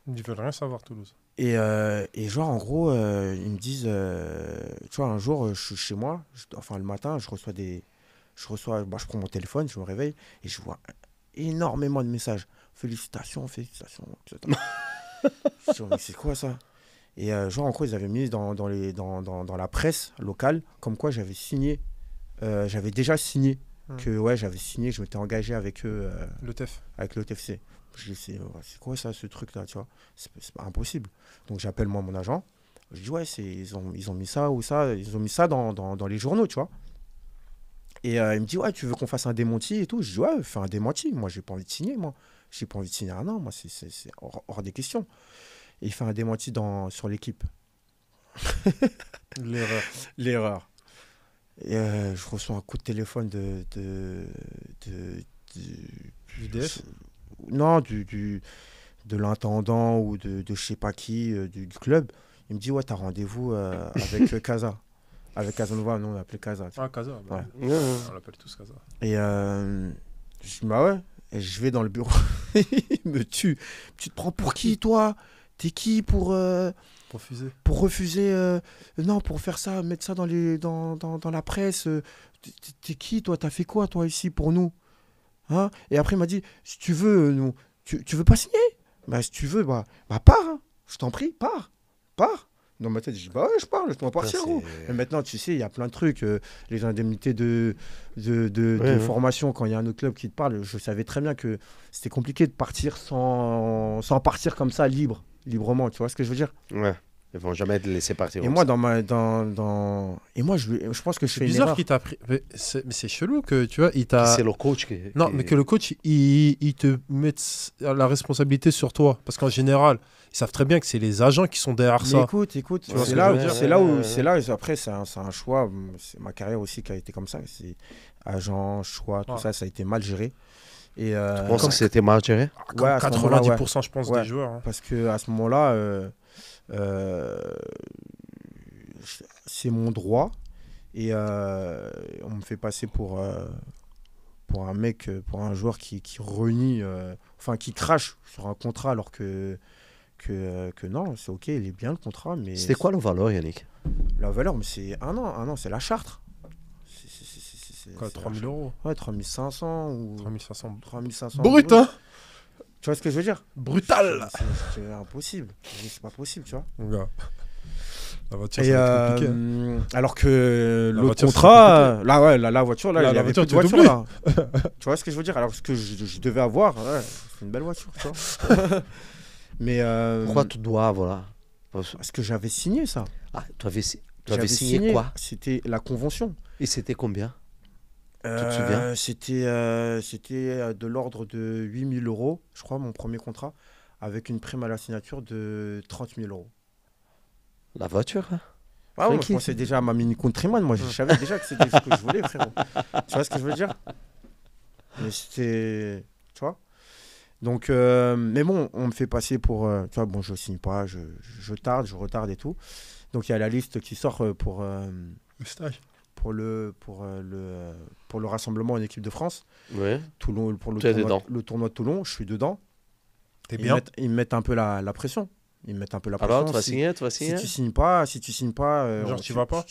S3: Ils veulent rien savoir, Toulouse.
S2: Et genre, en gros, ils me disent, tu vois, un jour, je suis chez moi, enfin le matin, je prends mon téléphone, je me réveille et je vois énormément de messages. Félicitations, félicitations, etc. Je dis, mais c'est quoi ça? Et genre, en gros, ils avaient mis dans la presse locale, comme quoi j'avais signé, j'avais déjà signé, que ouais, j'avais signé, je m'étais engagé avec eux,
S3: Le TEF.
S2: avec le TFC. Je dis, c'est quoi ça, ce truc-là, tu vois? C'est pas impossible. Donc j'appelle moi mon agent. Je dis, ouais, ils ont mis ça ou ça. Ils ont mis ça dans les journaux, tu vois. Et il me dit, ouais, tu veux qu'on fasse un démenti et tout? Je dis, ouais, fais un démenti. Moi, j'ai pas envie de signer, moi. J'ai pas envie de signer un an, moi, c'est hors des questions. Et il fait un démenti sur l'équipe.
S3: L'erreur.
S2: L'erreur. Et je reçois un coup de téléphone de
S3: UDF.
S2: non, de l'intendant ou de je sais pas qui, du club. Il me dit, ouais, t'as rendez-vous avec Casa. Avec Casanova, nous on l'appelait Casa. Tu vois.
S3: Ah, Casa. Bah,
S2: Ouais.
S3: on l'appelle tous Casa.
S2: Et je dis, bah ouais. Et je vais dans le bureau. Il me tue. Tu te prends pour qui, toi? T'es qui pour refuser non, pour faire ça, mettre ça dans la presse. T'es qui, toi? T'as fait quoi, toi, ici, pour nous? Hein? Et après, il m'a dit, si tu veux, tu veux pas signer? Bah, si tu veux, bah pars. Hein. Je t'en prie, pars. Dans ma tête, je dis, bah ouais, je pars, laisse-moi partir, gros. Et maintenant, tu sais, il y a plein de trucs. Les indemnités de formation, quand il y a un autre club qui te parle, je savais très bien que c'était compliqué de partir sans partir comme ça, librement. Tu vois ce que je veux dire?
S1: Ouais. Ils vont jamais te laisser partir.
S2: Et moi, et moi, je pense que je
S3: C'est
S2: fais une
S3: bizarre
S2: erreur.
S3: qu'il t'a pris. Mais c'est chelou que, tu vois, il t'a.
S1: C'est le coach qui.
S3: Non, mais que le coach, il te mette la responsabilité sur toi. Parce qu'en général, ils savent très bien que c'est les agents qui sont derrière
S2: Mais
S3: ça.
S2: écoute,
S3: Tu vois ce
S2: c'est
S3: que
S2: là,
S3: je veux dire?
S2: c'est là, après, c'est un choix. C'est ma carrière aussi qui a été comme ça. C'est agent, choix, tout
S3: Ouais.
S2: ça a été mal géré. Et,
S1: Je pense que c'était mal géré.
S3: Comme
S2: ouais, à ce moment-là,
S3: 90%, je pense,
S2: Ouais.
S3: des joueurs. Hein.
S2: parce que à ce moment-là, c'est mon droit. Et on me fait passer pour un mec, pour un joueur qui renie, enfin qui crache sur un contrat alors que non, c'est ok, il est bien le contrat, mais
S1: C'était quoi le valeur, Yannick?
S2: la valeur, mais c'est un an, c'est la charte.
S3: Quoi,
S2: c'est
S3: 3 000 euros.
S2: Ouais, 3500 ou
S3: 3500.
S2: 3500.
S3: Brut, hein?
S2: Tu vois ce que je veux dire?
S3: Brutal!
S2: C'est impossible. C'est pas possible, tu vois.
S3: Mon gars. La voiture,
S2: Et
S3: ça va être compliqué. hein.
S2: alors que
S3: La
S2: l'autre
S3: voiture,
S2: contrat, là, ouais, la voiture, là,
S3: Là,
S2: il y
S3: la
S2: avait
S3: voiture,
S2: plus de
S3: tu
S2: voiture, là. Tu vois ce que je veux dire? Alors ce que je devais avoir, ouais, c'est une belle voiture, tu vois. Mais
S1: Pourquoi tu dois, voilà?
S2: parce que j'avais signé ça.
S1: Ah, tu avais
S2: J'avais
S1: signé quoi?
S2: C'était la convention.
S1: Et c'était combien? te souviens?
S2: C'était de l'ordre de 8 000 euros, je crois, mon premier contrat, avec une prime à la signature de 30 000 euros.
S1: La voiture, hein?
S2: Ah ouais, moi, je
S1: Tranquille.
S2: pensais déjà à ma mini countryman. Moi, je savais déjà que c'était ce que je voulais, frérot. Tu vois ce que je veux dire? Mais c'était... Tu vois? Donc, mais bon, on me fait passer pour... tu vois, bon, je signe pas, je tarde, je retarde et tout. Donc, il y a la liste qui sort pour
S3: Le stage.
S2: le rassemblement en équipe de France.
S1: Ouais.
S2: Toulon, pour
S1: Tu es dedans.
S2: le tournoi de Toulon, je suis dedans.
S3: T'es bien.
S2: Ils me mettent un peu la pression. Ils me mettent un peu la pression.
S1: Alors, tu vas
S2: Si-
S1: signer, tu vas
S2: Si
S1: signer.
S2: tu signes pas,
S3: Genre, tu vas pas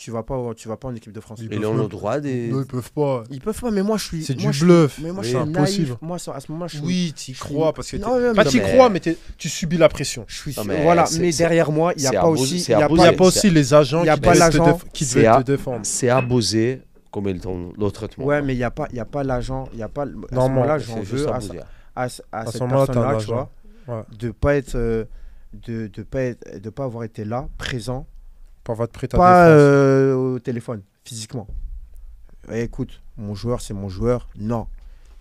S2: tu vas pas en équipe de France.
S3: Ils
S1: Ils
S3: peuvent
S1: ont
S3: même-
S1: le droit des.
S3: Non, ils peuvent pas.
S2: Ils peuvent pas, mais moi je suis.
S3: C'est
S2: moi,
S3: du
S2: je suis-
S3: bluff.
S2: Mais moi
S1: Oui,
S2: je suis
S3: c'est
S2: naïf.
S3: impossible.
S2: Moi, à ce moment-là, je suis.
S3: Oui, tu y
S2: je
S3: crois
S2: suis-
S3: parce que
S2: Non, mais
S3: pas
S2: non,
S3: tu
S1: mais-
S3: crois, mais tu subis la pression.
S2: Je suis.
S1: Non, mais
S2: Voilà,
S1: c'est-
S2: mais
S1: c'est-
S2: derrière moi, il y a
S1: c'est
S2: pas
S1: abusé,
S2: aussi.
S1: c'est
S2: Il y a
S1: abusé.
S3: Il n'y a
S2: pas.
S3: pas aussi les agents
S2: il y a
S3: qui
S2: pas
S3: veulent
S2: l'agent.
S3: qui
S1: C'est
S3: veulent
S1: à-
S3: te défendre.
S1: C'est abusé comme l'autre traitement.
S2: Ouais, mais il y a pas l'agent. Il y a pas. À ce
S3: Non,
S2: moment-là,
S1: C'est
S2: j'en
S1: juste
S2: veux
S1: abusé.
S2: à
S3: ce
S2: cette
S3: moment-là, t'as un
S2: personne-là, tu
S3: agent.
S2: vois,
S3: Ouais.
S2: de pas être, de pas avoir été là, présent,
S3: Pour va te prêter
S2: pas
S3: ta défense.
S2: au téléphone, physiquement. Écoute, mon joueur, c'est mon joueur. Non,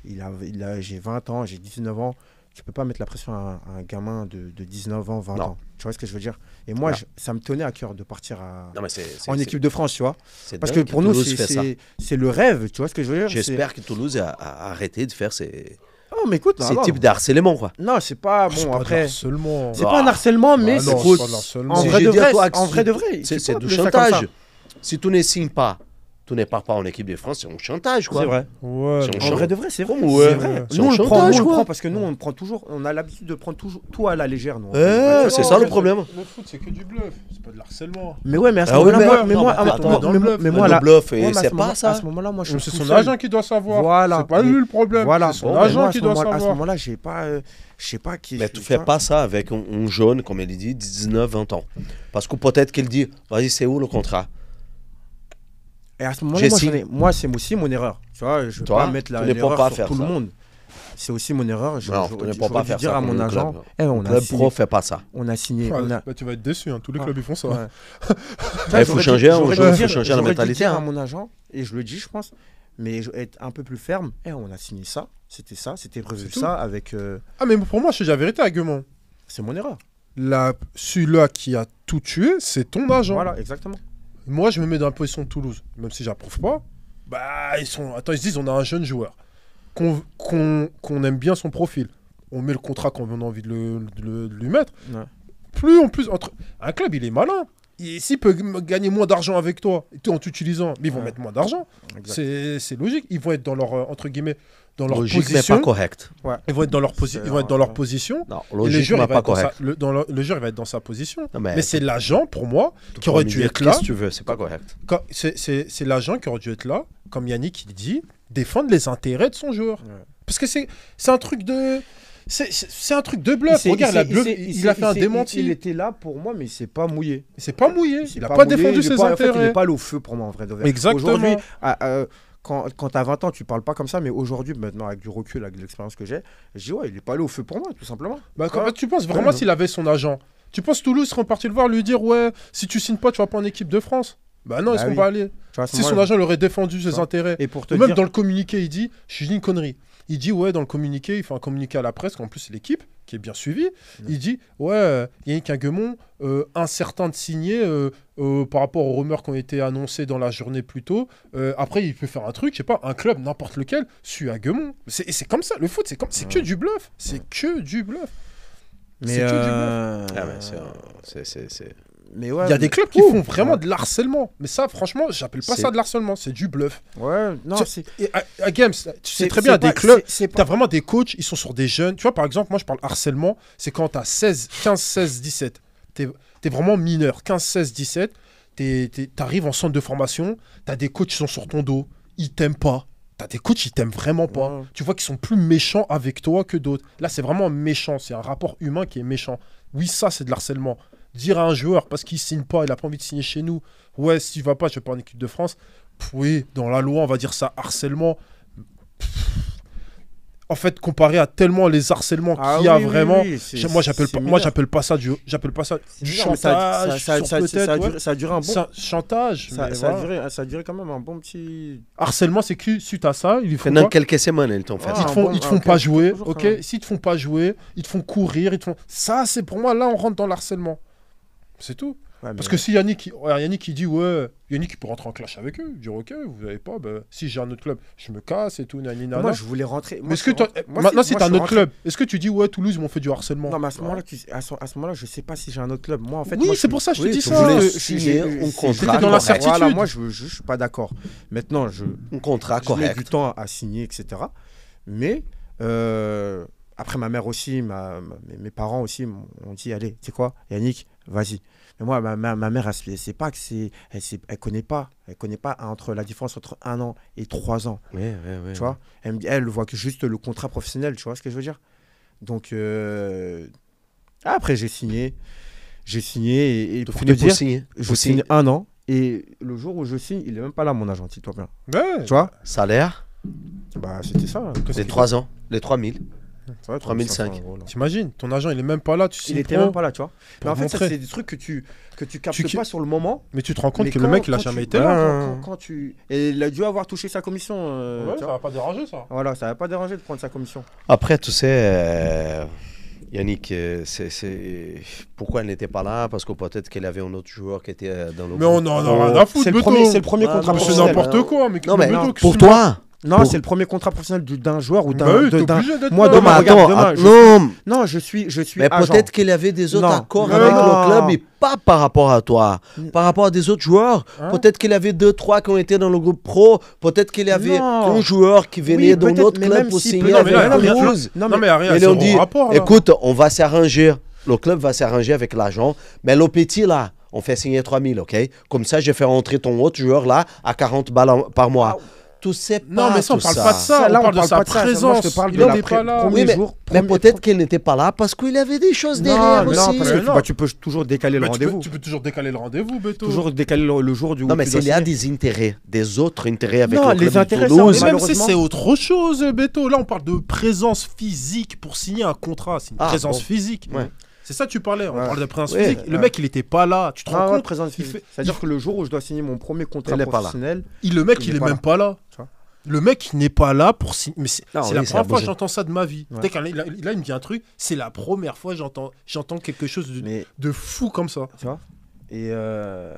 S2: j'ai 20 ans, j'ai 19 ans. Tu peux pas mettre la pression à un gamin de 19 ans, 20
S1: Non.
S2: ans. Tu vois ce que je veux dire? Et moi,
S1: Non.
S2: ça me tenait à cœur de partir
S1: Non, mais
S2: en équipe de France, tu vois.
S1: c'est
S2: Parce que
S1: dingue
S2: pour nous,
S1: Toulouse fait ça.
S2: c'est le rêve, tu vois ce que je veux dire?
S1: J'espère que Toulouse a arrêté de faire ces
S2: Oh, mais écoute, non,
S1: types d'harcèlement, quoi.
S2: non, c'est pas
S3: C'est
S2: bon.
S3: pas de
S2: Après,
S3: harcèlement.
S2: c'est pas un harcèlement, mais
S3: Ah non,
S2: c'est
S3: c'est pas de harcèlement.
S2: en
S1: Si
S2: vrai
S1: je
S2: de
S1: dis à
S2: vrai.
S1: toi que
S2: En
S1: tu-
S2: vrai de vrai,
S1: C'est
S2: tu peux
S1: du
S2: appeler ça comme ça.
S1: chantage. Si tu ne signes pas, tu n'es pas en équipe de France, c'est un chantage, quoi.
S2: C'est vrai.
S3: Ouais,
S1: C'est
S3: non.
S2: En vrai de vrai, c'est vrai.
S1: Ouais.
S2: C'est vrai.
S1: C'est
S2: Nous,
S1: un
S2: on le prend,
S1: chantage,
S2: nous, on le
S1: quoi.
S2: prend parce que nous, on prend toujours, on a l'habitude de prendre toujours tout à la légère, nous.
S1: C'est ça le problème.
S3: Le foot, c'est que du bluff. C'est pas de l'harcèlement.
S2: Mais ouais, mais à ce
S1: Ah oui,
S2: moment-là,
S1: mais
S2: moi,
S1: non,
S2: mais
S1: attends,
S2: moi,
S3: dans
S2: mais
S3: le
S2: moi,
S3: bluff,
S2: mais
S1: Le
S2: moi, là,
S1: bluff,
S2: ouais, mais
S1: c'est pas
S2: à
S1: ça.
S2: ce moment-là, moi, je
S3: Mais
S2: suis
S3: c'est
S2: tout
S3: son
S2: seul.
S3: agent qui doit savoir.
S2: Voilà.
S3: C'est pas lui le problème.
S2: Voilà.
S3: C'est son
S2: Bon, mais
S3: agent
S2: moi,
S3: qui doit
S2: à ce
S3: savoir.
S2: moment-là, j'ai pas, je sais pas qui.
S1: Mais tu
S2: tu
S1: fais
S2: vois.
S1: pas ça avec un jeune, comme elle dit, 19, 20 ans. Parce que peut-être qu'il dit, vas-y, c'est où le contrat?
S2: Et à ce moment-là,
S1: J'ai
S2: moi, c'est aussi mon erreur. Tu vois, je veux
S1: Toi,
S2: pas mettre
S1: tu ne peux
S2: l'erreur
S1: pas
S2: sur
S1: faire
S2: tout le
S1: ça.
S2: monde. C'est aussi mon erreur.
S1: Non, tu ne peux
S2: J'aurais
S1: pas
S2: dû
S1: faire
S2: dire
S1: ça
S2: à
S1: comme
S2: mon
S1: le
S2: agent,
S1: club.
S2: on
S1: Le
S2: a
S1: club
S2: signé,
S1: pro fait pas ça.
S2: on a signé,
S3: Ah,
S2: on a.
S3: bah, tu vas être déçu, hein. Tous les
S2: Ouais.
S3: clubs ils font ça.
S2: Ouais.
S1: Il faut changer,
S2: J'aurais dû
S1: il faut
S2: dire-
S1: changer la
S2: j'aurais dû
S1: mentalité.
S2: dire à
S1: hein.
S2: mon agent, et je le dis, je pense, mais être un peu plus ferme. On a signé ça, c'était prévu
S3: C'est tout.
S2: ça avec.
S3: Ah, mais pour moi, je te dis la vérité, Aguemont.
S2: C'est mon erreur.
S3: Celui-là qui a tout tué, c'est ton agent.
S2: Voilà, exactement.
S3: Moi, je me mets dans la position de Toulouse, même si j'approuve pas. Bah, ils se disent, on a un jeune joueur, qu'on aime bien son profil. On met le contrat qu'on a envie de lui mettre.
S2: Ouais.
S3: Plus en plus, un club, il est malin. S'il peut gagner moins d'argent avec toi, en t'utilisant, mais ils vont
S2: Ouais.
S3: mettre moins d'argent.
S2: Exact.
S3: C'est logique. Ils vont être dans leur, entre guillemets, dans leur
S1: Logique, mais
S3: position.
S1: pas correct.
S3: Ils vont être dans leur,
S2: C'est
S3: ils vont être dans leur
S2: ouais.
S3: position.
S1: Non,
S3: Et le
S1: logique,
S3: joueur,
S1: mais
S3: il va
S1: pas
S3: être dans
S1: correct.
S3: le joueur, il va être dans sa position.
S1: Non,
S3: Mais c'est l'agent, pour moi, qui aurait dû être là.
S1: Qu'est-ce que tu veux, c'est pas correct.
S3: C'est l'agent qui aurait dû être là, comme Yannick il dit, défendre les intérêts de son joueur.
S2: Ouais.
S3: Parce que c'est un truc de... C'est un truc de bluff. Regarde, il a fait un démenti.
S2: Il était là pour moi, mais il s'est pas mouillé.
S3: C'est pas mouillé.
S2: s'est
S3: Il a pas
S2: mouillé,
S3: défendu
S2: il est
S3: ses
S2: pas- en fait, il
S3: intérêts.
S2: n'est pas allé au feu pour moi, en vrai de vrai.
S3: Exactement.
S2: Aujourd'hui, quand tu as 20 ans, tu parles pas comme ça, mais aujourd'hui, maintenant, avec du recul, avec l'expérience que j'ai, je dis, ouais, il est pas allé au feu pour moi, tout simplement.
S3: Tu penses vraiment
S2: Ouais.
S3: s'il avait son agent, tu penses Toulouse serait parti le voir, lui dire, ouais, si tu signes pas, tu vas pas en équipe de France. Bah non, ils
S2: Bah
S3: seront
S2: oui.
S3: pas allés.
S2: Tu vois, à ce
S3: Si son
S2: moment-là,
S3: agent leur aurait défendu ses
S2: Ouais.
S3: intérêts.
S2: et pour te
S3: Ou même
S2: dire,
S3: dans le communiqué, il dit, je dis une connerie. Il dit, ouais, dans le communiqué, il fait un communiqué à la presse, qu'en plus c'est l'équipe, qui est bien suivie. Il dit, ouais, Yannick Aguemont, incertain de signer par rapport aux rumeurs qui ont été annoncées dans la journée plus tôt. Après, il peut faire un truc, je sais pas, un club, n'importe lequel, suit Aguemont. C'est comme ça, le foot, c'est que du bluff. C'est que du bluff.
S2: mais,
S3: c'est que du
S1: Ah, mais c'est.
S2: mais ouais,
S3: Il y a des clubs qui
S2: Ouh.
S3: font vraiment de l'harcèlement. Mais ça, franchement, j'appelle pas
S1: C'est-
S3: ça de l'harcèlement, c'est du bluff.
S2: Ouais, non,
S3: Tu-
S2: c'est.
S3: Et à Games, tu sais
S2: c'est-
S3: très bien,
S2: c'est
S3: des
S2: pas-
S3: clubs,
S2: c'est
S3: t'as
S2: pas-
S3: vraiment des coachs, ils sont sur des jeunes. Tu vois, par exemple, moi, je parle harcèlement, c'est quand t'as 15, 16, 17. T'es vraiment mineur. 15, 16, 17. T'arrives en centre de formation, t'as des coachs qui sont sur ton dos, ils t'aiment pas. T'as des coachs, ils t'aiment vraiment pas.
S2: Ouais.
S3: Tu vois qu'ils sont plus méchants avec toi que d'autres. Là, c'est vraiment méchant. C'est un rapport humain qui est méchant. Oui, ça, c'est de l'harcèlement. Dire à un joueur, parce qu'il signe pas, il a pas envie de signer chez nous, ouais, s'il va pas, je vais pas en équipe de France. Oui, dans la loi, on va dire ça harcèlement. En fait, comparé à tellement les harcèlements qu'il y a vraiment, moi j'appelle pas ça du chantage sur peut-être, ouais.
S2: Ça a duré un bon.
S3: Ça- chantage. mais
S2: Ça
S3: voilà.
S2: a duré quand même un bon petit.
S3: Harcèlement, c'est que suite à ça, ils font
S1: Pendant
S3: quoi
S1: quelques semaines, ils t'ont fait
S2: Ah,
S1: ça.
S3: ils te font
S2: ok,
S3: pas jouer,
S2: toujours
S3: ok.
S2: quand même.
S3: S'ils te font pas jouer, ils te font courir, ça c'est pour moi là on rentre dans le harcèlement. C'est tout.
S2: Ouais,
S3: Parce
S2: mais-
S3: que si Yannick il dit ouais, Yannick il peut rentrer en clash avec eux, dire ok, vous n'avez pas, bah, si j'ai un autre club, je me casse et tout, nani, nana.
S2: moi, je voulais rentrer.
S3: Mais est-ce que maintenant si t'as un autre club, est-ce que tu dis ouais, Toulouse ils m'ont fait du harcèlement?
S2: Non, mais à ce moment-là, à ce moment-là, je sais pas si j'ai un autre club. Moi, en fait,
S3: Oui,
S2: moi,
S3: c'est pour ça que je te
S1: oui,
S3: dis
S1: tu
S3: ça.
S1: voulais
S2: je-
S1: signer
S2: je-
S1: un
S2: c'est-
S1: contrat.
S3: C'était dans la certitude.
S2: Voilà, moi, je suis pas d'accord. Maintenant,
S1: Un contrat
S2: je mets du
S1: correct.
S2: temps à signer, etc. Mais après, ma mère aussi, mes parents aussi m'ont dit, allez, tu sais quoi, Yannick, vas-y. Mais moi, ma mère, elle sait pas que elle connaît pas entre la différence entre 1 an et 3 ans.
S1: Ouais.
S2: Tu vois, elle voit que juste le contrat professionnel, tu vois ce que je veux dire. Donc, après, j'ai signé et
S1: Tu
S2: pour
S1: finis
S2: te
S1: pour
S2: dire,
S1: signer.
S2: je
S1: Pour
S2: signe
S1: signer.
S2: 1 an. Et le jour où je signe, il est même pas là, mon agent, dis-toi bien.
S3: Ouais.
S2: Tu vois,
S1: Salaire,
S2: bah, c'était ça.
S1: les 3 ans, les 3000.
S2: C'est vrai,
S1: 3500
S2: €, là.
S3: T'imagines, ton agent il est même pas là, tu
S2: Il
S3: signes
S2: était
S3: pro,
S2: même pas là, tu vois. Mais
S3: pour
S2: en fait, ça,
S3: montrer.
S2: c'est des trucs que tu captes
S3: Tu-
S2: pas sur le moment.
S3: mais tu te rends compte
S2: Mais
S3: que le mec il a
S2: quand
S3: jamais
S2: tu-
S3: été là.
S2: quand tu... Et il a dû avoir touché sa commission. tu vois.
S3: va pas déranger ça.
S2: Voilà, ça va pas déranger de prendre sa commission.
S1: Après, tu sais, Yannick, pourquoi elle n'était pas là? Parce que peut-être qu'elle avait un autre joueur qui était dans le
S3: Mais on
S1: groupe.
S3: en a rien à foutre,
S2: C'est
S3: Beto.
S2: le premier
S1: Ah,
S2: contrat
S1: non,
S3: C'est
S2: professionnel.
S3: n'importe quoi, mais
S1: Non, mais
S3: Beto,
S2: non,
S3: qu'est-ce
S1: pour
S3: que tu me
S1: toi.
S2: Non,
S1: Pour-
S2: c'est le premier contrat professionnel d'un joueur ou
S3: Bah oui, t'es
S2: d'un.
S3: obligé d'être
S2: Moi,
S3: là.
S1: Non,
S2: demain,
S1: mais
S2: regarde,
S1: attends,
S2: demain,
S1: non,
S2: Non, je suis
S1: mais
S2: agent.
S1: peut-être qu'il y avait des autres
S2: Non.
S1: accords
S2: Non.
S1: avec le club, mais pas par rapport à toi. Par rapport à des autres joueurs.
S3: Hein?
S1: Peut-être qu'il y avait 2-3 qui ont été dans le groupe pro. Peut-être qu'il y avait
S2: Non.
S1: un joueur qui venait
S2: Oui,
S1: d'un
S2: peut-être,
S1: autre
S2: mais
S1: club
S2: même
S1: pour
S2: si
S1: signer
S2: peut-être-
S1: avec
S3: mais là,
S1: le
S3: non,
S1: Toulouse.
S2: Non,
S3: Non, mais rien,
S1: Et
S3: c'est
S1: on
S3: au
S1: dit,
S3: rapport, là.
S1: écoute, on va s'arranger. Le club va s'arranger avec l'agent. Mais le petit, là, on fait signer 3000, OK? Comme ça, je fais rentrer ton autre joueur, là, à 40 balles par mois. Tu sais pas
S3: Non, mais ça, on
S1: tout
S3: parle pas de ça.
S2: Là,
S3: On parle de sa
S2: pas de ça. Moi,
S3: présence.
S2: je te parle
S3: Il
S2: de la
S3: n'était pas là.
S2: premier
S1: Oui, mais-
S2: jour.
S1: Mais
S2: premier-
S1: peut-être qu'elle n'était pas là parce qu'il avait des choses
S2: Non,
S1: derrière
S2: non,
S1: aussi.
S2: parce que
S3: non.
S2: tu peux toujours décaler le
S3: Mais tu peux-
S2: rendez-vous.
S3: tu peux toujours décaler le rendez-vous, Beto.
S2: Toujours décaler le jour du.
S1: Non, mais
S2: où tu dois
S1: s'il y a
S2: signer.
S1: des intérêts, des autres intérêts avec
S2: Non,
S1: le club
S2: les
S1: de
S2: intérêts, ça,
S1: Toulouse.
S3: Mais même si
S2: malheureusement-
S3: c'est autre chose, Beto. Là, on parle de présence physique pour signer un contrat. C'est une
S1: Ah,
S3: présence
S1: bon.
S3: physique.
S1: Ouais.
S3: C'est ça que tu parlais. On
S2: Ouais.
S3: parle de présence
S1: Ouais,
S3: physique. Le
S2: ouais.
S3: mec, il était pas là. Tu te rends
S2: Ah ouais,
S3: compte
S2: présence
S3: il
S2: physique.
S3: fait-
S2: C'est-à-dire que le jour où je dois signer mon premier contrat
S1: Elle est pas là.
S2: professionnel,
S3: Le mec, il est
S2: pas
S3: même
S2: là.
S3: pas là.
S2: Tu vois.
S3: Le mec, il n'est pas là pour signer. Mais c'est
S1: Non,
S3: c'est
S1: oui,
S3: la
S1: ça a
S3: première fois
S1: bougé.
S3: que j'entends ça de ma vie.
S2: Ouais.
S3: Dès qu'il là, il me dit un truc. C'est la première fois que j'entends quelque chose
S2: mais
S3: de fou comme ça.
S2: tu vois. Et
S3: Le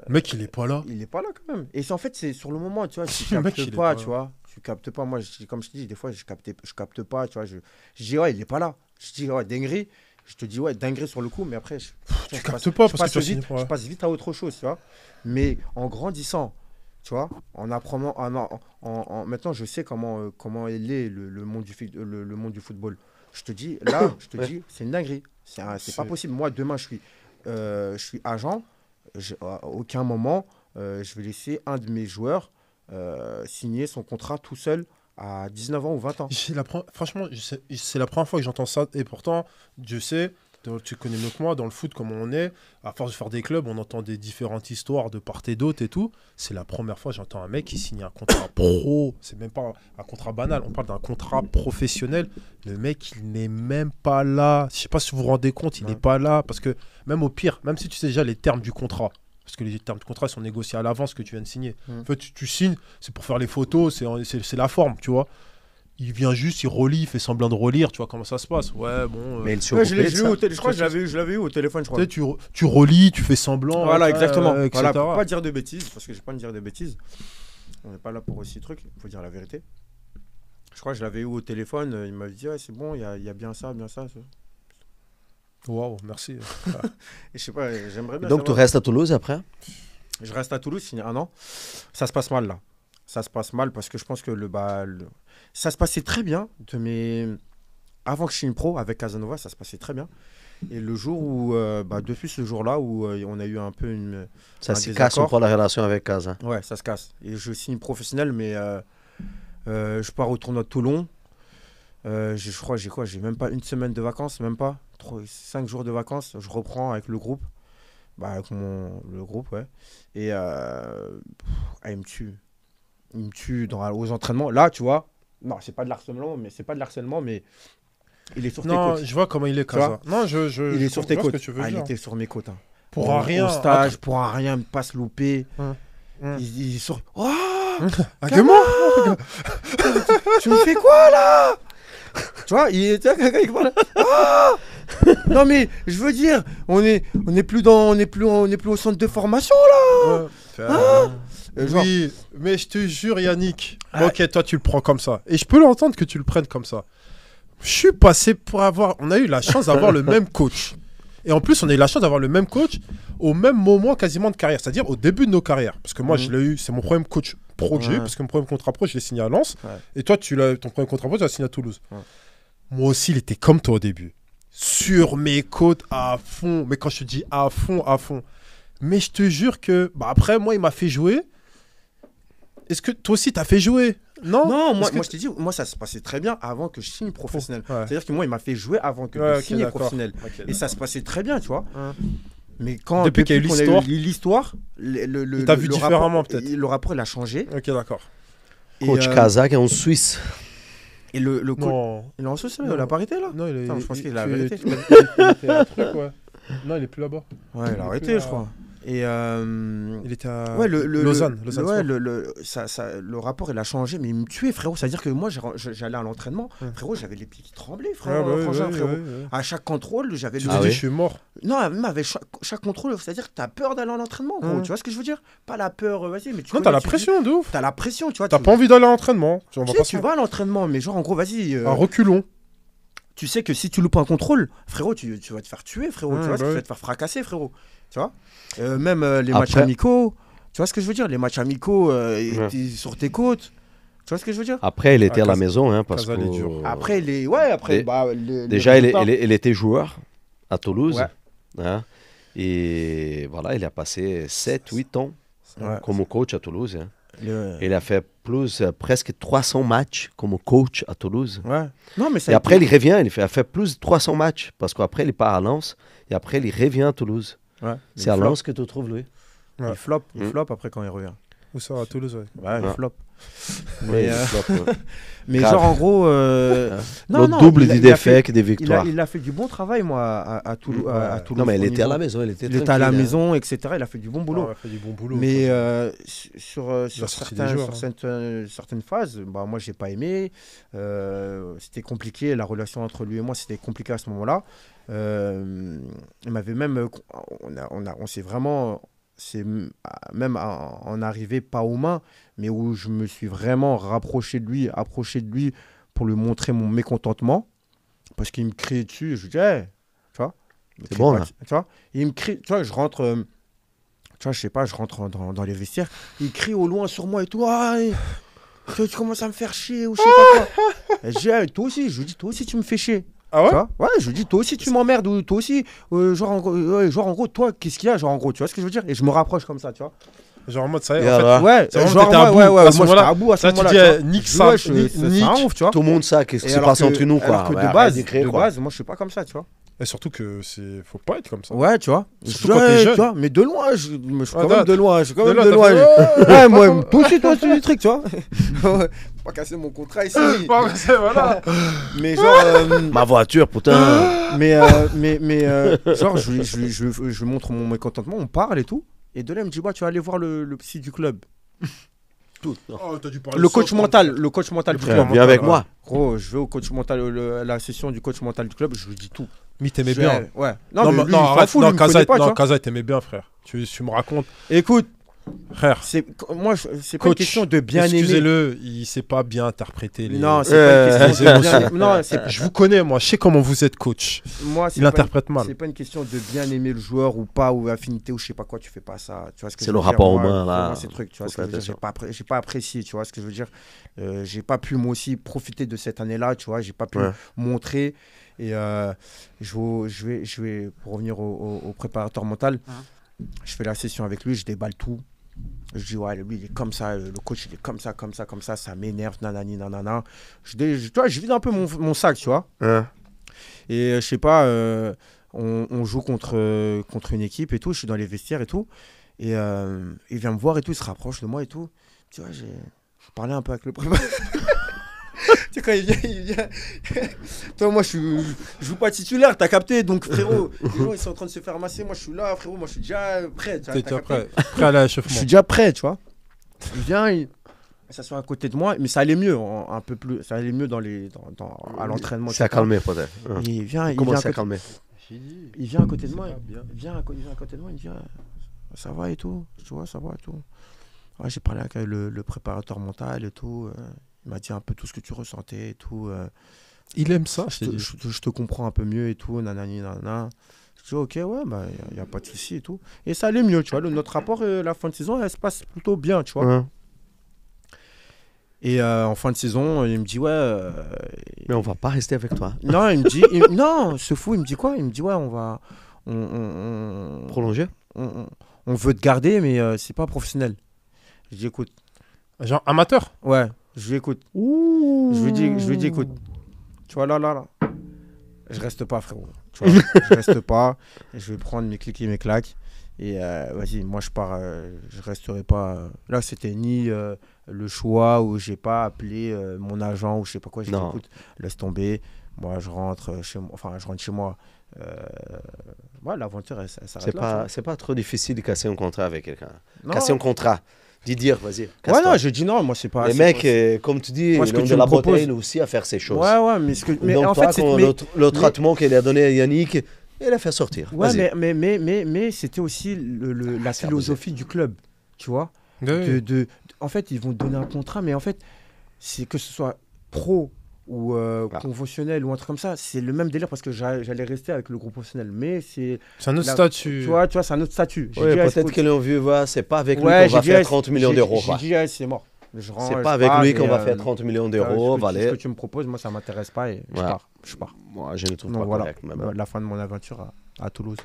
S3: mec, il est pas là.
S2: il est pas là quand même. Et c'est en fait c'est sur le moment, tu vois, tu
S3: Le mec, il
S2: captes
S3: est
S2: pas,
S3: pas
S2: tu
S3: là.
S2: vois. Tu captes pas. Moi, comme je te dis, des fois je capte pas, tu vois. Je dis ouais, il est pas là. Je dis ouais, dinguerie. Je te dis ouais, dinguerie sur le coup, mais après
S3: Tu
S2: je
S3: captes pas
S2: je
S3: parce que tu as
S2: passe
S3: signé
S2: vite,
S3: pour-
S2: je passe vite à autre chose, tu vois. Mais en grandissant, tu vois, en apprenant, maintenant je sais comment il est le monde le monde du football. Je te dis là,
S1: Ouais.
S2: c'est une dinguerie. C'est pas
S3: C'est-
S2: possible. Moi demain je suis agent. À aucun moment je vais laisser un de mes joueurs signer son contrat tout seul à 19 ans ou 20 ans.
S3: Franchement, c'est la première fois que j'entends ça. Et pourtant, je sais, tu connais mieux que moi, dans le foot, comme on est, à force de faire des clubs, on entend des différentes histoires de part et d'autre et tout. C'est la première fois que j'entends un mec qui signe un contrat pro. C'est même pas un contrat banal. On parle d'un contrat professionnel. Le mec, il n'est même pas là. Je sais pas si vous vous rendez compte, il n'est
S2: Ouais.
S3: pas là. Parce que même au pire, même si tu sais déjà les termes du contrat, parce que les termes du contrat sont négociés à l'avance que tu viens de signer. En fait, tu signes, c'est pour faire les photos, c'est la forme, tu vois. Il vient juste, il relit, il fait semblant de relire, tu vois comment ça se passe. Ouais, bon.
S1: Mais il s'est
S2: Ouais,
S1: occupé de
S2: je l'ai
S1: ça.
S2: eu au je crois que je l'avais eu au téléphone, je crois.
S3: Tu sais, tu relis, tu fais semblant.
S2: Voilà, exactement.
S3: etc.
S2: Voilà, pour pas dire de bêtises, parce que j'ai pas de dire de bêtises. On n'est pas là pour aussi truc, il faut dire la vérité. Je crois que je l'avais eu au téléphone, il m'avait dit ouais, c'est bon, il y a bien ça, bien ça.
S3: Waouh, merci.
S2: Et je sais pas, j'aimerais bien.
S1: Donc tu
S2: savoir.
S1: restes à Toulouse après?
S2: Je reste à Toulouse, il y a 1 an. Ça se passe mal là. Ça se passe mal parce que je pense que ça se passait très bien avant que je signe pro avec Casanova, ça se passait très bien. Et le jour où, depuis ce jour-là où on a eu un peu
S1: Ça
S2: un
S1: se casse
S2: désaccord.
S1: pour la relation avec Casa.
S2: Ouais, ça se casse. Et je signe professionnel, mais je pars au tournoi de Toulon. Je crois, j'ai même pas 1 semaine de vacances, même pas. 5 jours de vacances. Je reprends avec le groupe. Avec le groupe, ouais. Et il me tue. Il me tue aux entraînements. Là, tu vois, non, c'est pas de l'harcèlement, mais il est sur tes
S3: Non,
S2: côtes.
S3: je vois comment il est,
S2: Tu vois
S3: Casa. Non, je
S2: Il est sur tes
S3: vois ce
S2: côtes.
S3: que tu veux
S2: Il
S3: dire.
S2: était sur mes côtes. Hein.
S3: Pour un rien.
S2: Au stage, pour un rien, pas se louper.
S3: Hum.
S2: Il sort. Oh,
S3: Ah,
S2: Comment tu me fais quoi là? Tu vois, il était quelqu'un qui parlait. Ah, Non mais je veux dire, on est plus au centre de formation là.
S3: Oui, mais je te jure, Yannick.
S2: Ah.
S3: Ok, toi, tu le prends comme ça. Et je peux l'entendre que tu le prennes comme ça. Je suis passé pour avoir. On a eu la chance d'avoir le même coach. Et en plus, on a eu la chance d'avoir le même coach au même moment quasiment de carrière. C'est-à-dire au début de nos carrières. Parce que moi, je l'ai eu. C'est mon premier coach pro que j'ai eu. Parce que mon premier contrat pro, je l'ai signé à Lens.
S2: Ouais.
S3: Et toi, ton premier contrat pro, tu l'as signé à Toulouse.
S2: Ouais.
S3: Moi aussi, il était comme toi au début. Sur mes côtes à fond. Mais quand je te dis à fond, à fond. Mais je te jure que. Bah, après, moi, il m'a fait jouer. Est-ce que toi aussi, t'as fait jouer? Non,
S2: moi je t'ai dit, moi ça se passait très bien avant que je signe professionnel.
S3: Ouais.
S2: C'est-à-dire que moi, il m'a fait jouer avant que
S3: Ouais,
S2: je
S3: ok,
S2: signe
S3: d'accord.
S2: professionnel.
S3: Ok,
S2: Et ça se passait très bien, tu vois. Mais
S3: Depuis qu'il y a eu
S2: qu'on
S3: l'histoire.
S2: l'histoire,
S3: Il t'a vu différemment,
S2: rapport,
S3: peut-être.
S2: le rapport, il a changé.
S3: Ok, d'accord.
S1: Coach Kazakh est en Suisse.
S2: Et le coach...
S3: Non.
S2: Il est en Suisse,
S3: Non.
S2: la parité, là.
S3: Non, il est.
S2: Attends, je pense qu'il a arrêté.
S3: Il était à un truc, ouais. Non, il est plus là-bas.
S2: Ouais, il a
S3: est
S2: arrêté,
S3: plus
S2: je crois. Et
S3: Il était à
S2: ouais,
S3: Lausanne. Lausanne
S2: ouais,
S3: Sport.
S2: le rapport, il a changé, mais il me tuait, frérot. C'est-à-dire que moi, j'allais à l'entraînement,
S3: Ouais.
S2: frérot, j'avais les pieds qui tremblaient,
S3: Ah,
S2: frérot.
S3: bah oui,
S2: Frangin,
S3: oui,
S2: frérot.
S3: oui, oui.
S2: À chaque contrôle, j'avais
S3: Tu
S2: le...
S3: t'es dit,
S1: oui.
S3: je suis mort.
S2: Non, même avec chaque contrôle, c'est-à-dire que t'as peur d'aller à l'entraînement, gros.
S3: Ouais.
S2: Tu vois ce que je veux dire? Pas la peur, vas-y, mais tu
S3: Non,
S2: connais,
S3: t'as la
S2: tu
S3: pression de ouf.
S2: T'as la pression, tu vois.
S3: T'as pas envie d'aller à l'entraînement. Tu vas
S2: Tu
S3: pas
S2: sais,
S3: se
S2: tu vas à l'entraînement, mais genre, en gros, vas-y.
S3: à reculons.
S2: Tu sais que si tu loupes un contrôle, frérot, tu vas te faire tuer, frérot.
S3: Ouais,
S2: Tu vois,
S3: bah
S2: tu
S3: oui.
S2: vas te faire fracasser, frérot. Tu vois même les
S1: Après-
S2: matchs amicaux. Tu vois ce que je veux dire? Les matchs amicaux
S1: Ouais.
S2: t'es sur tes côtes. Tu vois ce que je veux dire?
S1: Après, il était à la
S3: Kazakh-
S1: maison, hein, parce
S3: Kazakh, il est dur.
S1: que...
S2: Après, après,
S1: Dé- Déjà, il était joueur à Toulouse.
S2: Ouais.
S1: Hein, et voilà, il a passé 7-8 ans
S2: Ouais.
S1: comme coach à Toulouse. Hein.
S2: Le-
S1: Il a fait presque 300 matchs comme coach à Toulouse.
S2: Ouais. Non, mais ça
S1: Et
S2: a
S1: après,
S2: été-
S1: il revient, il a fait plus de 300 matchs. Parce qu'après, il part à Lens. Et après, il revient à Toulouse.
S2: Ouais.
S1: C'est à Lens que tu trouves, lui.
S2: Il flop
S1: Mm.
S2: après quand il revient.
S3: Où ça, à Toulouse, ouais.
S2: Ouais, il
S1: Ouais.
S2: flop.
S1: Oui,
S2: Mais,
S1: il floppe, ouais.
S2: Mais
S1: Grave.
S2: genre, en gros.
S1: Le double des défaites que des victoires.
S2: Il a fait du bon travail, moi, à Toulouse. À Toulouse
S1: Non, mais il
S2: au
S1: était à
S2: niveau-
S1: la maison. Il était
S2: Il était à la
S1: tranquille, hein.
S2: maison, etc. Il a fait du bon boulot.
S3: Ah, il a fait du bon boulot.
S2: Mais
S3: Il a
S2: sur
S3: sorti des joueurs,
S2: certaines phases, bah, moi, j'ai pas aimé. C'était compliqué. La relation entre lui et moi, c'était compliqué à ce moment-là. Il m'avait même... On s'est vraiment... C'est même en arrivé pas aux mains, mais où je me suis vraiment approché de lui pour lui montrer mon mécontentement. Parce qu'il me criait dessus. Et je lui dis, hey, tu vois. il me
S1: C'est
S2: crie
S1: bon,
S2: pas
S1: là.
S2: dessus, tu vois. Et il me crie, tu vois, je rentre... tu vois, je sais pas, je rentre dans les vestiaires, il crie au loin sur moi et tout. Ah, tu commences à me faire chier ou je sais pas quoi. Et je dis, ah, toi aussi, je lui dis, toi aussi tu me fais chier.
S3: Ah ouais?
S2: Tu vois ouais, je lui dis, toi aussi tu m'emmerdes, ou toi aussi, genre, en gros, toi, qu'est-ce qu'il y a, genre en gros, tu vois ce que je veux dire? Et je me rapproche comme ça, tu vois.
S3: Genre en mode, ça y est,
S1: Et
S3: en fait,
S1: alors,
S2: Ouais,
S3: c'est vraiment
S2: genre,
S3: t'étais à bout.
S2: ouais,
S3: À ce
S2: moi j'étais
S3: moment-là,
S2: à bout à ce
S3: là, tu
S2: moment-là.
S3: dis,
S2: tu vois.
S3: nique
S2: Je
S3: ça,
S2: dis, ouais, c'est
S3: nique.
S2: un ouf, tu vois.
S1: Tout le monde sait qu'est-ce qui
S2: Et
S1: se
S2: alors
S1: passe
S2: que-
S1: entre nous, quoi.
S2: alors que
S1: Ouais,
S2: de
S1: arrête
S2: base,
S1: d'écrire,
S2: de
S1: quoi.
S2: base, moi je suis pas comme ça, tu vois.
S3: Et surtout que faut pas être comme ça.
S2: Ouais, tu vois.
S3: Surtout quand t'es jeune.
S2: Tu vois, mais de loin, je suis quand
S3: Ah,
S2: même de loin. Je suis quand même de
S3: t'as
S2: loin.
S3: fait,
S2: Ouais, moi, toi aussi, toi, c'est du truc, tu vois. Ouais, pas casser mon contrat ici.
S3: Bon, c'est- voilà.
S2: Mais genre,
S1: Ma voiture, putain.
S2: mais genre, je montre mon mécontentement, on parle et tout. Et de là, il me dit, bah, tu vas aller voir le psy du club.
S1: Tout.
S3: Oh, t'as dû parler
S2: Le
S3: de
S2: coach
S3: ça,
S2: mental,
S3: toi.
S2: le coach mental du
S3: Le
S2: club.
S3: club.
S1: Viens avec
S3: ouais.
S1: moi.
S2: Gros, je vais au coach mental, la session du coach mental du club, je lui dis tout.
S3: Mais t'aimais
S2: Je-
S3: bien.
S2: Ouais. Non, mais lui, il s'en
S3: arrête.
S2: fout,
S3: Non,
S2: lui, il me connaît
S3: Kaza,
S2: pas, tu
S3: non,
S2: vois.
S3: Kaza, t'aimais bien, frère. Tu me racontes.
S2: Écoute,
S3: Frère,
S2: moi, c'est pas une
S3: coach,
S2: question de bien aimer.
S3: excusez-le, il sait pas bien interpréter les...
S2: Non, c'est pas une question
S3: les
S2: de bien
S3: émotions.
S2: Non, c'est
S3: Je vous connais, moi. Je sais comment vous êtes coach.
S2: moi, c'est
S3: Il
S2: pas
S3: interprète mal.
S2: C'est pas une question de bien aimer le joueur ou pas, ou affinité ou je sais pas quoi, tu fais pas ça. Tu vois ce que
S1: C'est
S2: je
S1: le
S2: veux dire,
S1: rapport
S2: moi,
S1: humain, là.
S2: vraiment, ces trucs, tu vois
S1: Faut
S2: ce que je veux dire,
S1: faire
S2: j'ai pas apprécié, tu vois ce que je veux dire. J'ai pas pu moi aussi profiter de cette année-là, tu vois, j'ai pas pu
S1: Ouais.
S2: montrer. Et je vais pour revenir au préparateur mental, je fais la session avec lui, je déballe tout. Je dis, ouais, lui, il est comme ça, le coach, il est comme ça, ça m'énerve, nanani, nanana. Tu vois, je vide un peu mon sac, tu vois.
S1: Hein.
S2: Et je sais pas, on joue contre une équipe et tout, je suis dans les vestiaires et tout. Et il vient me voir et tout, il se rapproche de moi et tout. Tu vois, je parlais un peu avec le préparateur. Tu sais, quand il vient. Toi, moi, je joue pas titulaire, t'as capté. Donc, frérot, les gens, ils sont en train de se faire masser. Moi, je suis là, frérot, moi, je suis déjà prêt. Tu vois,
S3: T'es
S2: t'as capté.
S3: prêt à
S2: Je
S3: l'échauffement.
S2: suis déjà prêt, tu vois. Il vient, il s'assoit à côté de moi, mais ça allait mieux, un peu plus. Ça allait mieux à l'entraînement.
S1: C'est à
S2: etc.
S1: calmer, peut-être. Hein.
S2: Il vient,
S1: Comment
S2: à
S1: c'est à
S2: côté-
S1: calmer?
S2: Il vient à côté de moi.
S3: C'est pas bien.
S2: Il vient à côté de moi, il me dit ça va et tout. Je dis ouais, ça va et tout. Ouais, j'ai parlé avec le préparateur mental et tout. Il m'a dit un peu tout ce que tu ressentais et tout.
S3: Il aime ça, je
S2: Je
S3: t'ai
S2: te,
S3: dit.
S2: je te comprends un peu mieux et tout. Nanani, nanana. Je dis ok, ouais, bah, y a pas de souci et tout. Et ça allait mieux, tu vois. Notre rapport, la fin de saison, elle se passe plutôt bien, tu vois.
S1: Ouais.
S2: Et en fin de saison, il me dit ouais.
S1: Mais on va pas rester avec toi.
S2: Non, il me dit non, ce fou, il me dit quoi? Il me dit ouais, on va.
S1: Prolonger.
S2: On veut te garder, mais c'est pas professionnel. Je dis écoute.
S3: Genre amateur.
S2: Ouais, je lui écoute. Je lui dis écoute. Tu vois là. Je reste pas, frérot. Tu vois, je reste pas. Je vais prendre mes clics et mes claques. Et vas-y, moi je pars. Je resterai pas. Là, c'était ni le choix où j'ai pas appelé mon agent ou je sais pas quoi. J'ai dit
S1: Non.
S2: écoute, laisse tomber. Moi, je rentre chez moi. Enfin, je rentre chez moi. Ouais, l'aventure, elle s'arrête
S1: C'est
S2: là.
S1: pas, c'est pas trop difficile de casser un contrat avec quelqu'un.
S2: Non.
S1: Casser un contrat. D'y dire, vas-y.
S2: Ouais,
S1: casse-toi.
S2: non, j'ai dit non. Moi, c'est pas.
S1: Les
S2: c'est
S1: mecs,
S2: pas-
S1: comme tu dis,
S2: Moi, ce
S1: ils
S2: que
S1: ont
S2: tu
S1: de
S2: me
S1: la
S2: proposes-
S1: bouteille aussi à faire ces choses.
S2: Ouais, mais
S1: Donc
S2: en
S1: toi,
S2: fait, c'est.
S1: quand
S2: mais-
S1: le traitement qu'il a donné à Yannick, il a fait sortir.
S2: Ouais,
S1: Vas-y.
S2: mais c'était aussi la
S1: c'est
S2: philosophie du club, tu vois.
S3: Ouais.
S2: En fait, ils vont te donner un contrat, mais en fait, c'est que ce soit pro ou conventionnel ou un truc comme ça, c'est le même délire parce que j'allais rester avec le groupe professionnel. Mais c'est,
S3: C'est un autre
S2: La-
S3: statut.
S2: tu vois, c'est un autre statut. J'ai
S1: Ouais,
S2: dit,
S1: peut-être
S2: écoute,
S1: qu'ils l'ont vu, voilà, c'est pas avec lui
S2: ouais,
S1: qu'on va
S2: j'ai dit,
S1: faire 30 millions d'euros.
S2: J'ai
S1: quoi.
S2: dit, c'est mort. Je rentre,
S1: C'est
S2: je
S1: pas avec
S2: pars,
S1: lui
S2: et,
S1: qu'on va faire 30 millions d'euros.
S2: ce que
S1: Valais.
S2: tu me proposes, moi, ça m'intéresse pas et je
S1: Ouais.
S2: pars.
S1: Moi, je ne trouve
S2: Donc
S1: pas
S2: voilà,
S1: correct. Mais bon.
S2: la fin de mon aventure à Toulouse.